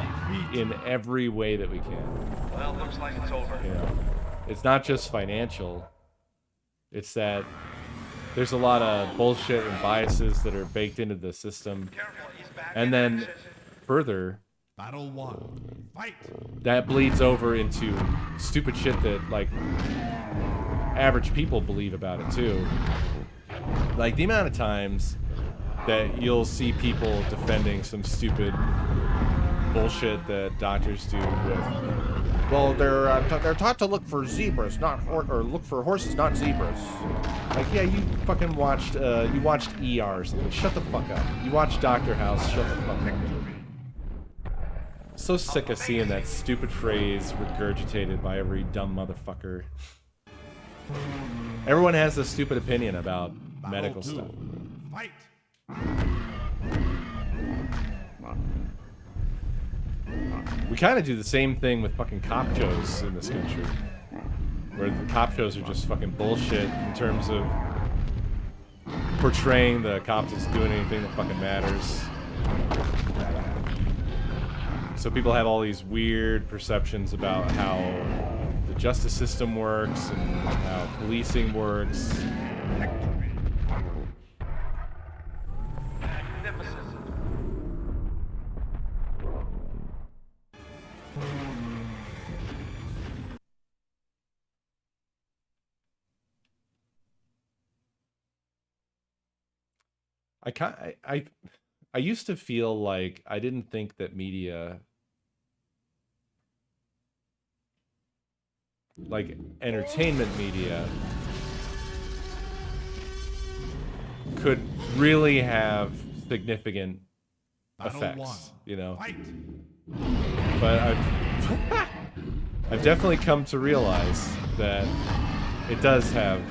D: in every way that we can.
C: Well, looks like it's over.
D: You know, it's not just financial. It's that there's a lot of bullshit and biases that are baked into the system,
C: Careful, he's back
D: and
C: in
D: then
C: action.
D: further,
B: Battle 1. Fight!
D: that bleeds over into stupid shit that like average people believe about it too. Like the amount of times that you'll see people defending some stupid bullshit that doctors do with, well, they're taught to look for zebras, not or look for horses, not zebras. Like, yeah, you fucking watched ER or something. Shut the fuck up. You watched Dr. House. Shut the fuck up. So sick of seeing that stupid phrase regurgitated by every dumb motherfucker. Everyone has a stupid opinion about medical
B: Battle 2.
D: stuff.
B: Fight!
D: We kind of do the same thing with fucking cop shows in this country. Where the cop shows are just fucking bullshit in terms of portraying the cops as doing anything that fucking matters. So people have all these weird perceptions about how the justice system works and how policing works.
C: Magnificent.
D: I used to feel like I didn't think that media, like entertainment media, could really have significant
B: Battle
D: effects,
B: one.
D: you know.
B: Fight.
D: But I've definitely come to realize that it does have,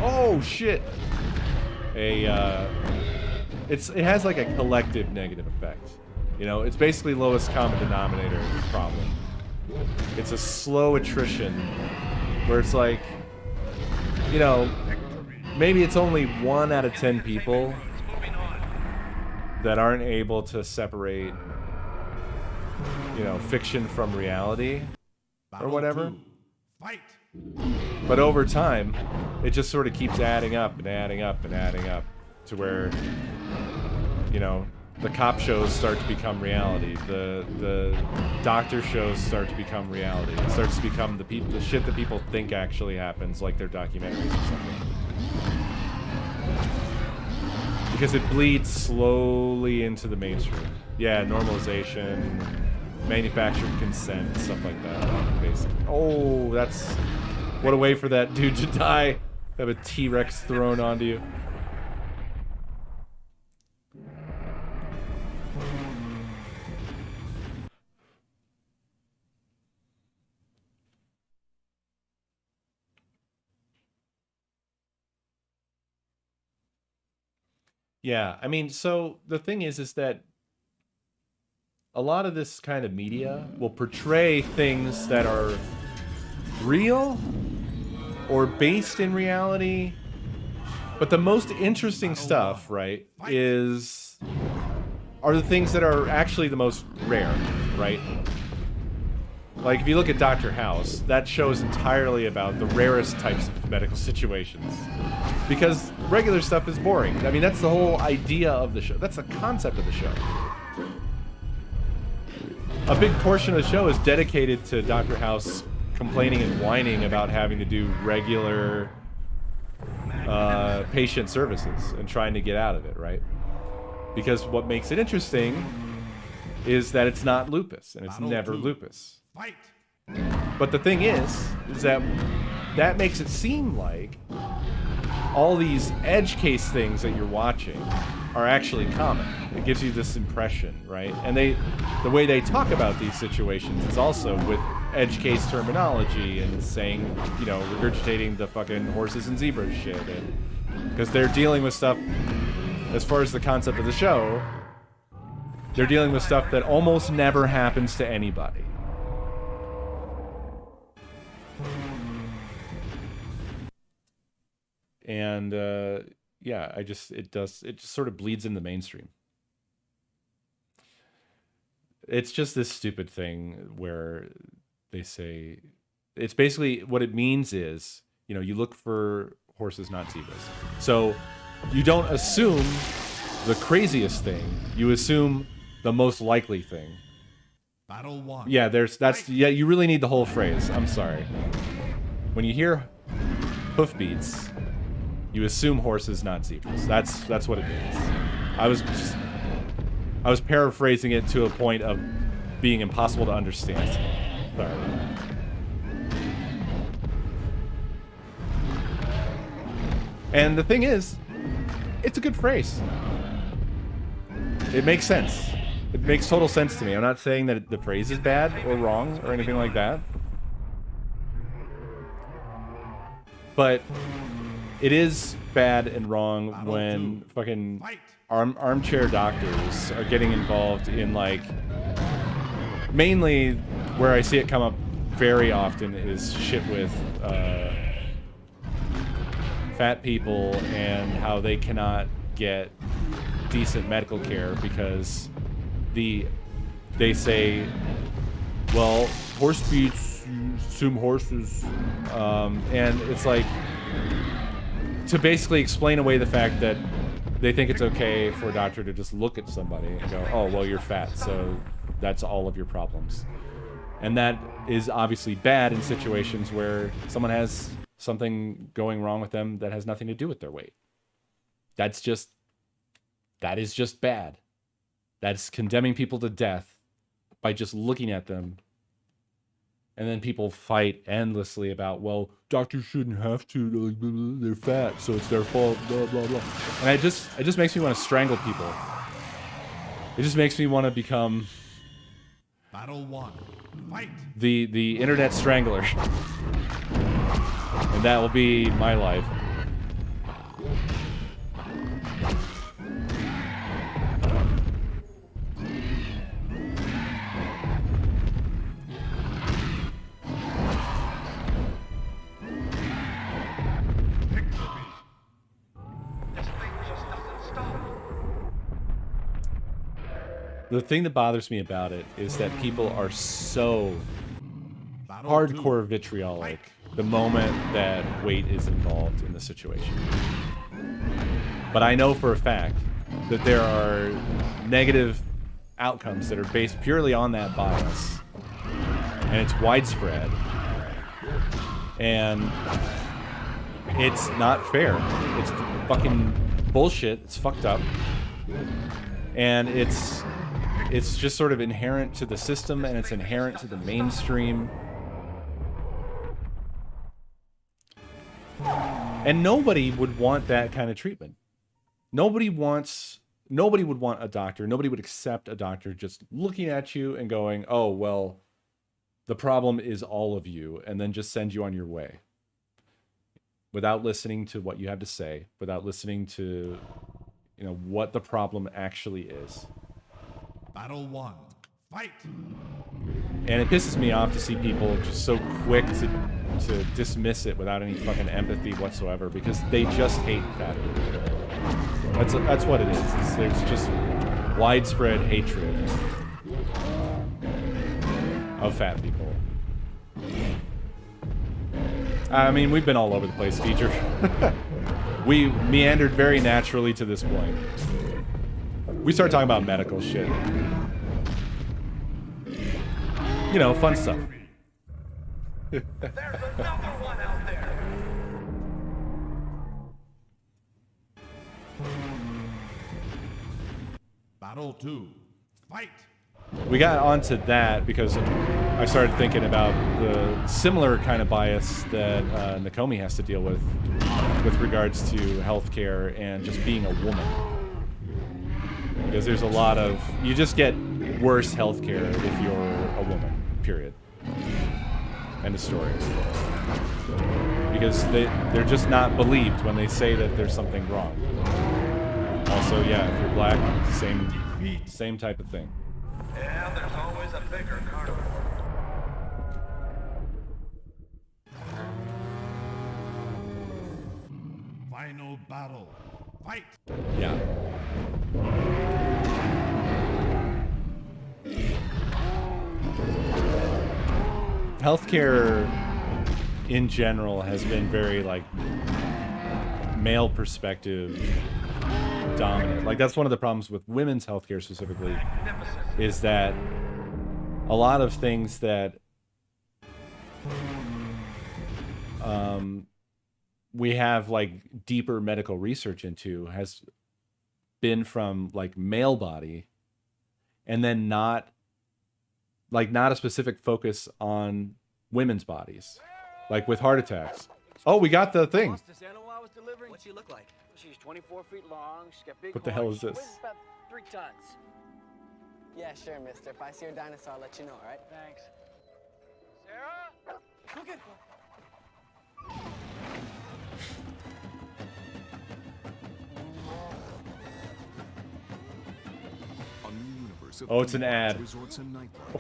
D: oh shit, it has like a collective negative effect. You know, it's basically lowest common denominator problem. It's a slow attrition where it's like, you know, maybe it's only 1 out of 10 people that aren't able to separate, you know, fiction from reality or whatever.
B: Fight.
D: But over time, it just sort of keeps adding up and adding up and adding up to where, you know, the cop shows start to become reality. The doctor shows start to become reality. It starts to become the shit that people think actually happens, like their documentaries or something. Because it bleeds slowly into the mainstream. Yeah, normalization, manufactured consent, stuff like that, basically. Oh, that's... What a way for that dude to die. Have a T-Rex thrown onto you. Yeah, I mean, so the thing is that a lot of this kind of media will portray things that are real or based in reality, but the most interesting stuff, right, are the things that are actually the most rare, right? Like, if you look at Dr. House, that show is entirely about the rarest types of medical situations. Because regular stuff is boring. I mean, that's the whole idea of the show. That's the concept of the show. A big portion of the show is dedicated to Dr. House complaining and whining about having to do regular patient services and trying to get out of it, right? Because what makes it interesting is that it's not lupus, and it's never lupus.
B: Fight.
D: But the thing is that that makes it seem like all these edge case things that you're watching are actually common. It gives you this impression, right? And the way they talk about these situations is also with edge case terminology and saying, you know, regurgitating the fucking horses and zebras shit, and because they're dealing with stuff, as far as the concept of the show, they're dealing with stuff that almost never happens to anybody. And yeah, it just sort of bleeds in the mainstream. It's just this stupid thing where they say, it's basically what it means is, you know, you look for horses, not zebras. So you don't assume the craziest thing, you assume the most likely thing.
B: Battle one.
D: Yeah, yeah, you really need the whole phrase. I'm sorry. When you hear hoofbeats, you assume horses, not zebras. That's what it means. I was paraphrasing it to a point of being impossible to understand. Sorry. And the thing is, it's a good phrase. It makes sense. It makes total sense to me. I'm not saying that the phrase is bad or wrong or anything like that. But it is bad and wrong when fucking armchair doctors are getting involved in, like, mainly where I see it come up very often is shit with fat people and how they cannot get decent medical care because they say, well, horse beats, you assume horses, and it's like to basically explain away the fact that they think it's okay for a doctor to just look at somebody and go, oh, well, you're fat, so that's all of your problems. And that is obviously bad in situations where someone has something going wrong with them that has nothing to do with their weight. That is just bad. That's condemning people to death by just looking at them And then people fight endlessly about, well, doctors shouldn't have to, like, blah, blah, they're fat, so it's their fault, blah, blah, blah. And it just makes me want to strangle people. It just makes me want to become
B: Battle 1. Fight!
D: the internet strangler. And that will be my life. The thing that bothers me about it is that people are so hardcore vitriolic the moment that weight is involved in the situation. But I know for a fact that there are negative outcomes that are based purely on that bias. And it's widespread. And it's not fair. It's fucking bullshit. It's fucked up. And it's just sort of inherent to the system, and it's inherent to the mainstream. And nobody would want that kind of treatment. Nobody would want a doctor, nobody would accept a doctor just looking at you and going, oh, well, the problem is all of you, and then just send you on your way. Without listening to what you have to say, without listening to, you know, what the problem actually is.
B: Battle 1. Fight!
D: And it pisses me off to see people just so quick to dismiss it without any fucking empathy whatsoever, because they just hate fat people. That's what it is. There's just widespread hatred of fat people. I mean, we've been all over the place, teacher. We meandered very naturally to this point. We started talking about medical shit. You know, fun stuff.
C: There's another one out there.
B: Battle 2. Fight!
D: We got onto that because I started thinking about the similar kind of bias that Nakomi has to deal with regards to healthcare and just being a woman. Because there's a lot of... You just get worse healthcare if you're a woman, period. End of story. Because they're just not believed when they say that there's something wrong. Also, yeah, if you're black, same type of thing.
C: Yeah, there's always a bigger carnivore.
B: Final battle. Fight!
D: Yeah. Healthcare in general has been very, like, male perspective dominant. Like, that's one of the problems with women's healthcare specifically, is that a lot of things that we have, like, deeper medical research into has been from, like, male body, and then not a specific focus on women's bodies, like with heart attacks. Oh, we got the thing.
G: What's she look like? She's 24 feet long. She's got big
D: What the hell
G: horns.
D: is this?
G: She weighs about 3 tons.
H: Yeah, sure, mister. If I see your dinosaur, I'll let you know, all right?
G: Thanks. Sarah? Look at
D: Oh, it's an ad.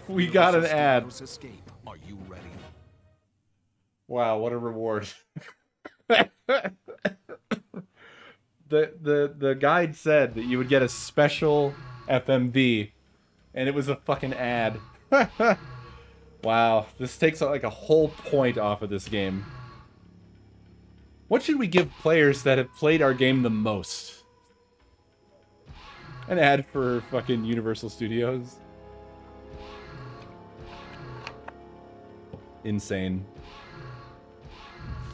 D: We got an ad.
B: Are you ready?
D: Wow, what a reward. The guide said that you would get a special FMV, and it was a fucking ad. Wow, this takes like a whole point off of this game. What should we give players that have played our game the most? An ad for fucking Universal Studios. Insane.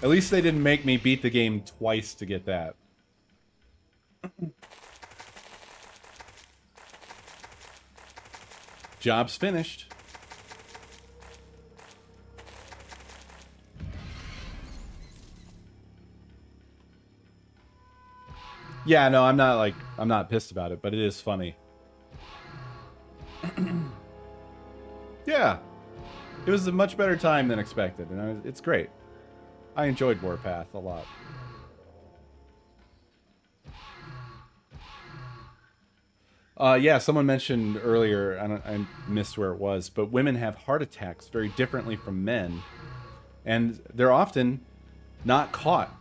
D: At least they didn't make me beat the game twice to get that. Job's finished. Yeah, no, I'm not pissed about it, but it is funny. Yeah. It was a much better time than expected, and it's great. I enjoyed Warpath a lot. Yeah, someone mentioned earlier, I missed where it was, but women have heart attacks very differently from men, and they're often not caught.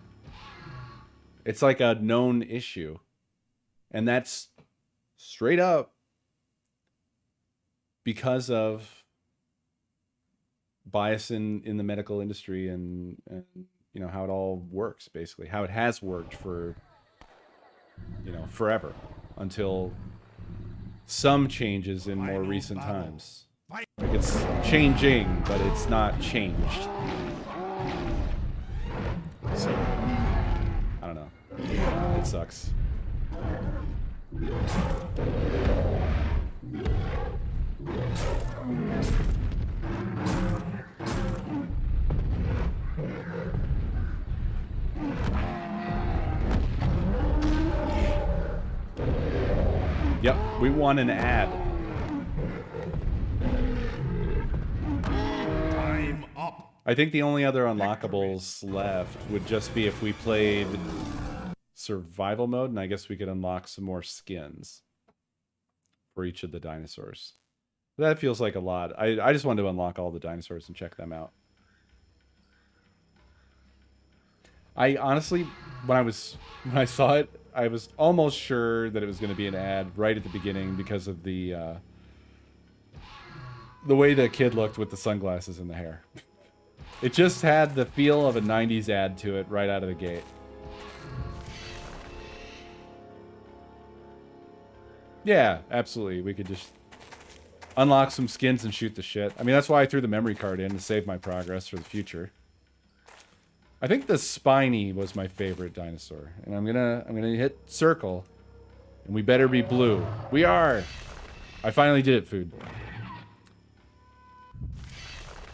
D: It's like a known issue, and that's straight up because of bias in the medical industry and you know how it all works, basically how it has worked for, you know, forever until some changes in more recent times. Like it's changing, but it's not changed. So I don't know. It sucks. Yep, we want an ad.
B: Time up.
D: I think the only other unlockables left would just be if we played survival mode, and I guess we could unlock some more skins for each of the dinosaurs. That feels like a lot. I just wanted to unlock all the dinosaurs and check them out. I honestly, when I saw it, I was almost sure that it was going to be an ad right at the beginning because of the way the kid looked with the sunglasses and the hair. It just had the feel of a 90s ad to it right out of the gate. Yeah, absolutely. We could just unlock some skins and shoot the shit. I mean, that's why I threw the memory card in to save my progress for the future. I think the spiny was my favorite dinosaur, and I'm gonna hit circle, and we better be blue. We are. I finally did it, food.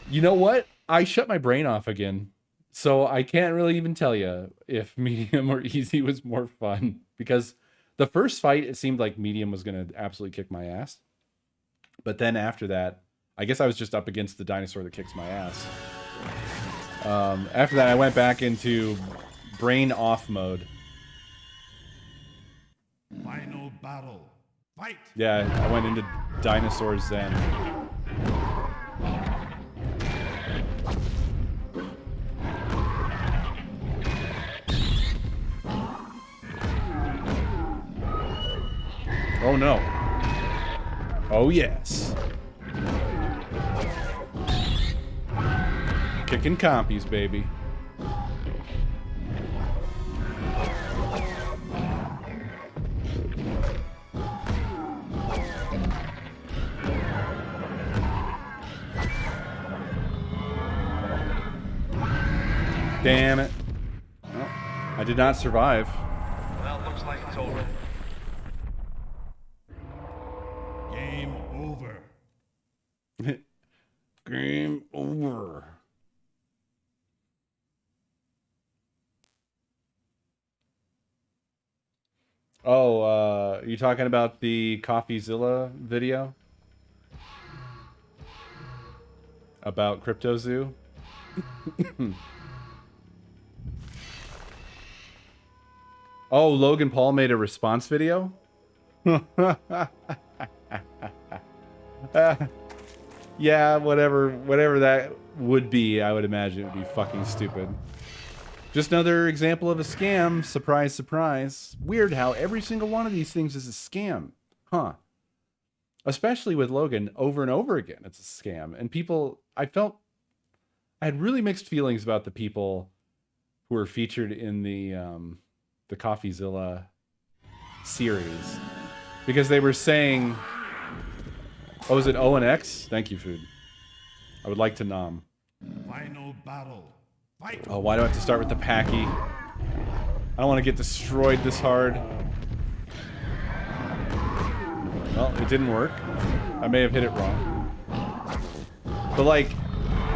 D: You know what? I shut my brain off again, so I can't really even tell you if medium or easy was more fun, because the first fight it seemed like medium was gonna absolutely kick my ass, but then after that, I guess I was just up against the dinosaur that kicks my ass. After that, I went back into brain off mode.
B: Final battle. Fight.
D: Yeah, I went into dinosaur zen. Oh no. Oh yes. Kicking compies, baby. Damn it. Well, I did not survive.
C: Well, looks like it's over.
B: Game over.
D: Game over. Oh, you talking about the CoffeeZilla video? About CryptoZoo? Oh, Logan Paul made a response video? Yeah, whatever that would be, I would imagine it would be fucking stupid. Just another example of a scam. Surprise, surprise. Weird how every single one of these things is a scam. Huh. Especially with Logan, over and over again, it's a scam. And people, I had really mixed feelings about the people who were featured in the CoffeeZilla series. Because they were saying, oh, is it O and X? Thank you, food. I would like to nom.
B: Final battle. Fight.
D: Oh, why do I have to start with the Packy? I don't want to get destroyed this hard. Well, it didn't work. I may have hit it wrong. But like,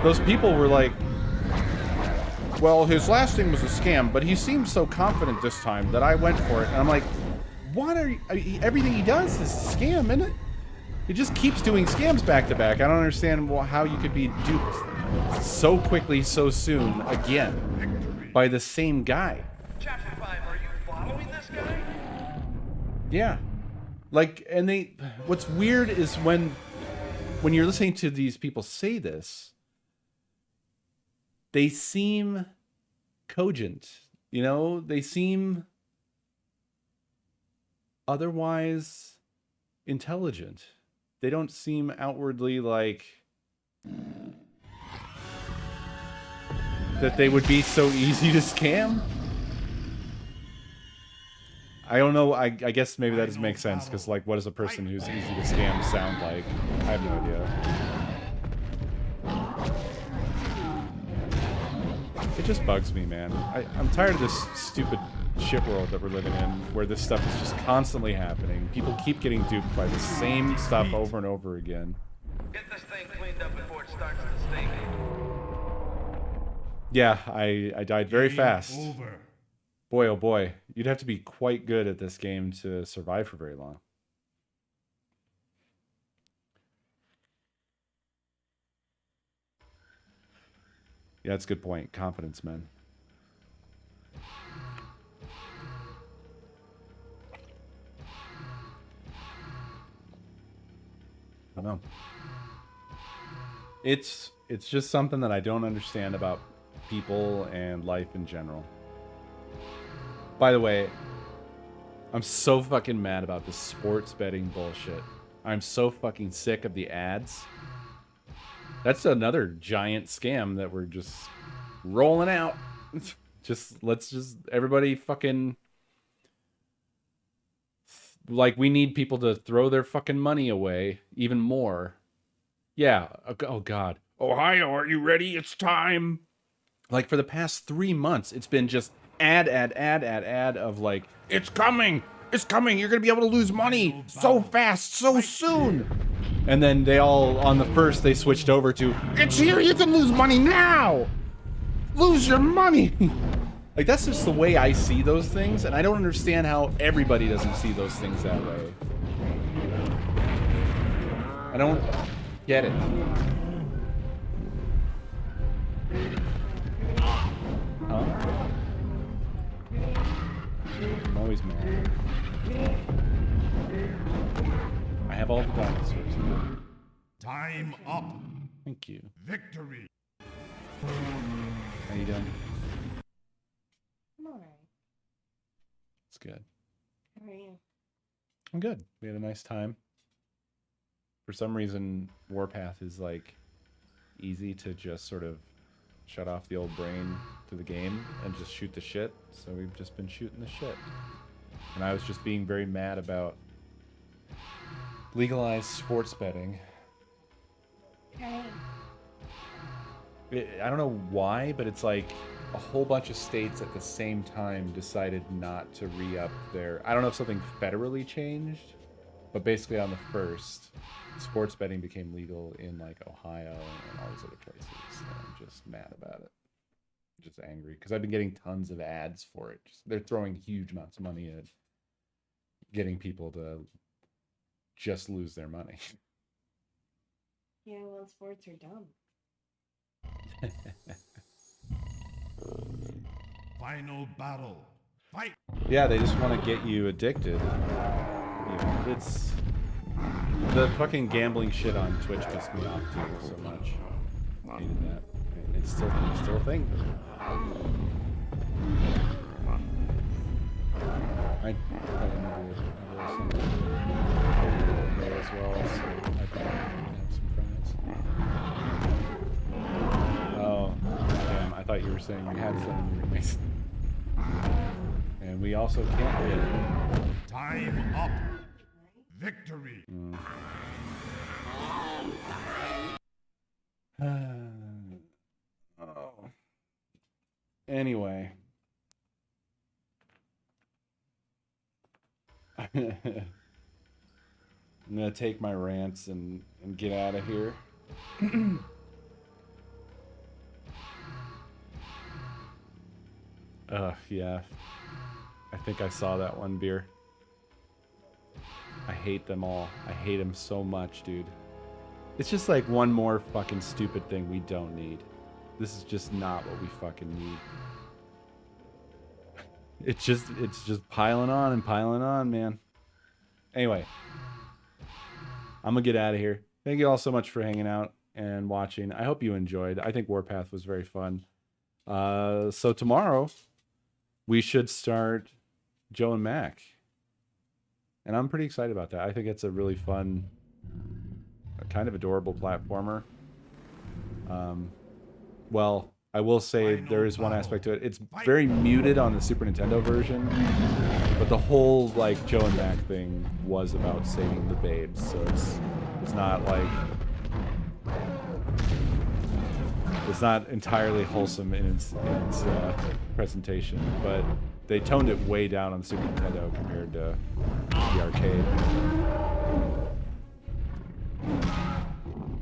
D: those people were like well, his last thing was a scam, but he seemed so confident this time that I went for it. And I'm like, what are you, everything he does is a scam, isn't it? He just keeps doing scams back to back. I don't understand how you could be duped so quickly, so soon, again, by the same guy.
C: Chapter 5, are you following this guy?
D: Yeah. Like, and what's weird is when you're listening to these people say this, they seem cogent, you know? They seem otherwise intelligent. They don't seem outwardly like that they would be so easy to scam. I don't know. I guess maybe that doesn't make sense, because, like, what does a person who's easy to scam sound like? I have no idea. It just bugs me, man. I'm tired of this stupid shit world that we're living in, where this stuff is just constantly happening. People keep getting duped by the same stuff over and over again.
C: Get this thing cleaned up before it starts to stink.
D: Yeah, I died very fast.
B: Over.
D: Boy, oh boy. You'd have to be quite good at this game to survive for very long. Yeah, that's a good point. Confidence, man. I don't know. It's just something that I don't understand about people and life in general. By the way, I'm so fucking mad about this sports betting bullshit. I'm so fucking sick of the ads. That's another giant scam that we're just rolling out. Let's everybody fucking, like, we need people to throw their fucking money away even more. Yeah. Oh God. Ohio, are you ready? It's time. Like, for the past 3 months, it's been just ad of, like, it's coming. It's coming. You're going to be able to lose money so fast, so soon. And then they all, on the first, they switched over to, it's here. You can lose money now. Lose your money. Like, that's just the way I see those things. And I don't understand how everybody doesn't see those things that way. I don't get it. Huh? I'm always mad. I have all the dinosaurs.
B: Time up.
D: Thank you.
B: Victory.
D: How you doing?
I: I'm alright.
D: It's good.
I: How are you?
D: I'm good. We had a nice time. For some reason, Warpath is, like, easy to just sort of shut off the old brain to the game and just shoot the shit. So we've just been shooting the shit. And I was just being very mad about legalized sports betting.
I: Hey.
D: I don't know why, but it's like a whole bunch of states at the same time decided not to re-up their... I don't know if something federally changed, but basically on the 1st, sports betting became legal in, like, Ohio and all these other places. And I'm just mad about it. I'm just angry because I've been getting tons of ads for it. They're throwing huge amounts of money at getting people to just lose their money.
I: Yeah, well, sports are dumb.
B: Final battle. Fight.
D: Yeah, they just want to get you addicted. Yeah, it's... The fucking gambling shit on Twitch pissed me off too so much. Hated that. It's still a thing. I probably never something there as well, so I probably have some friends. Oh, damn, I thought you were saying we had some roommates. And we also can't win.
B: Time up. Victory.
D: Oh. Anyway. I'm gonna take my rants and get out of here.
A: Yeah. I think I saw that one, Beer. I hate them all. I hate them so much, dude. It's just like one more fucking stupid thing we don't need. This is just not what we fucking need. It's just piling on and piling on, man. Anyway, I'm gonna get out of here. Thank you all so much for hanging out and watching. I hope you enjoyed. I think Warpath was very fun. So tomorrow we should start Joe and Mac. And I'm pretty excited about that. I think it's a really fun, kind of adorable platformer. Well, I will say there is one aspect to it. It's very muted on the Super Nintendo version, but the whole like Joe and Mac thing was about saving the babes. So it's not like it's not entirely wholesome in its presentation, but they toned it way down on the Super Nintendo compared to the arcade.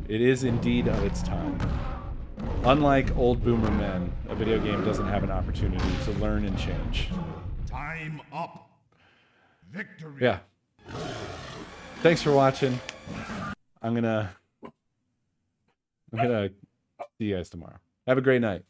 A: It is indeed of its time. Unlike Old Boomer Men, a video game doesn't have an opportunity to learn and change.
B: Time up. Victory.
A: Yeah. Thanks for watching. I'm gonna see you guys tomorrow. Have a great night.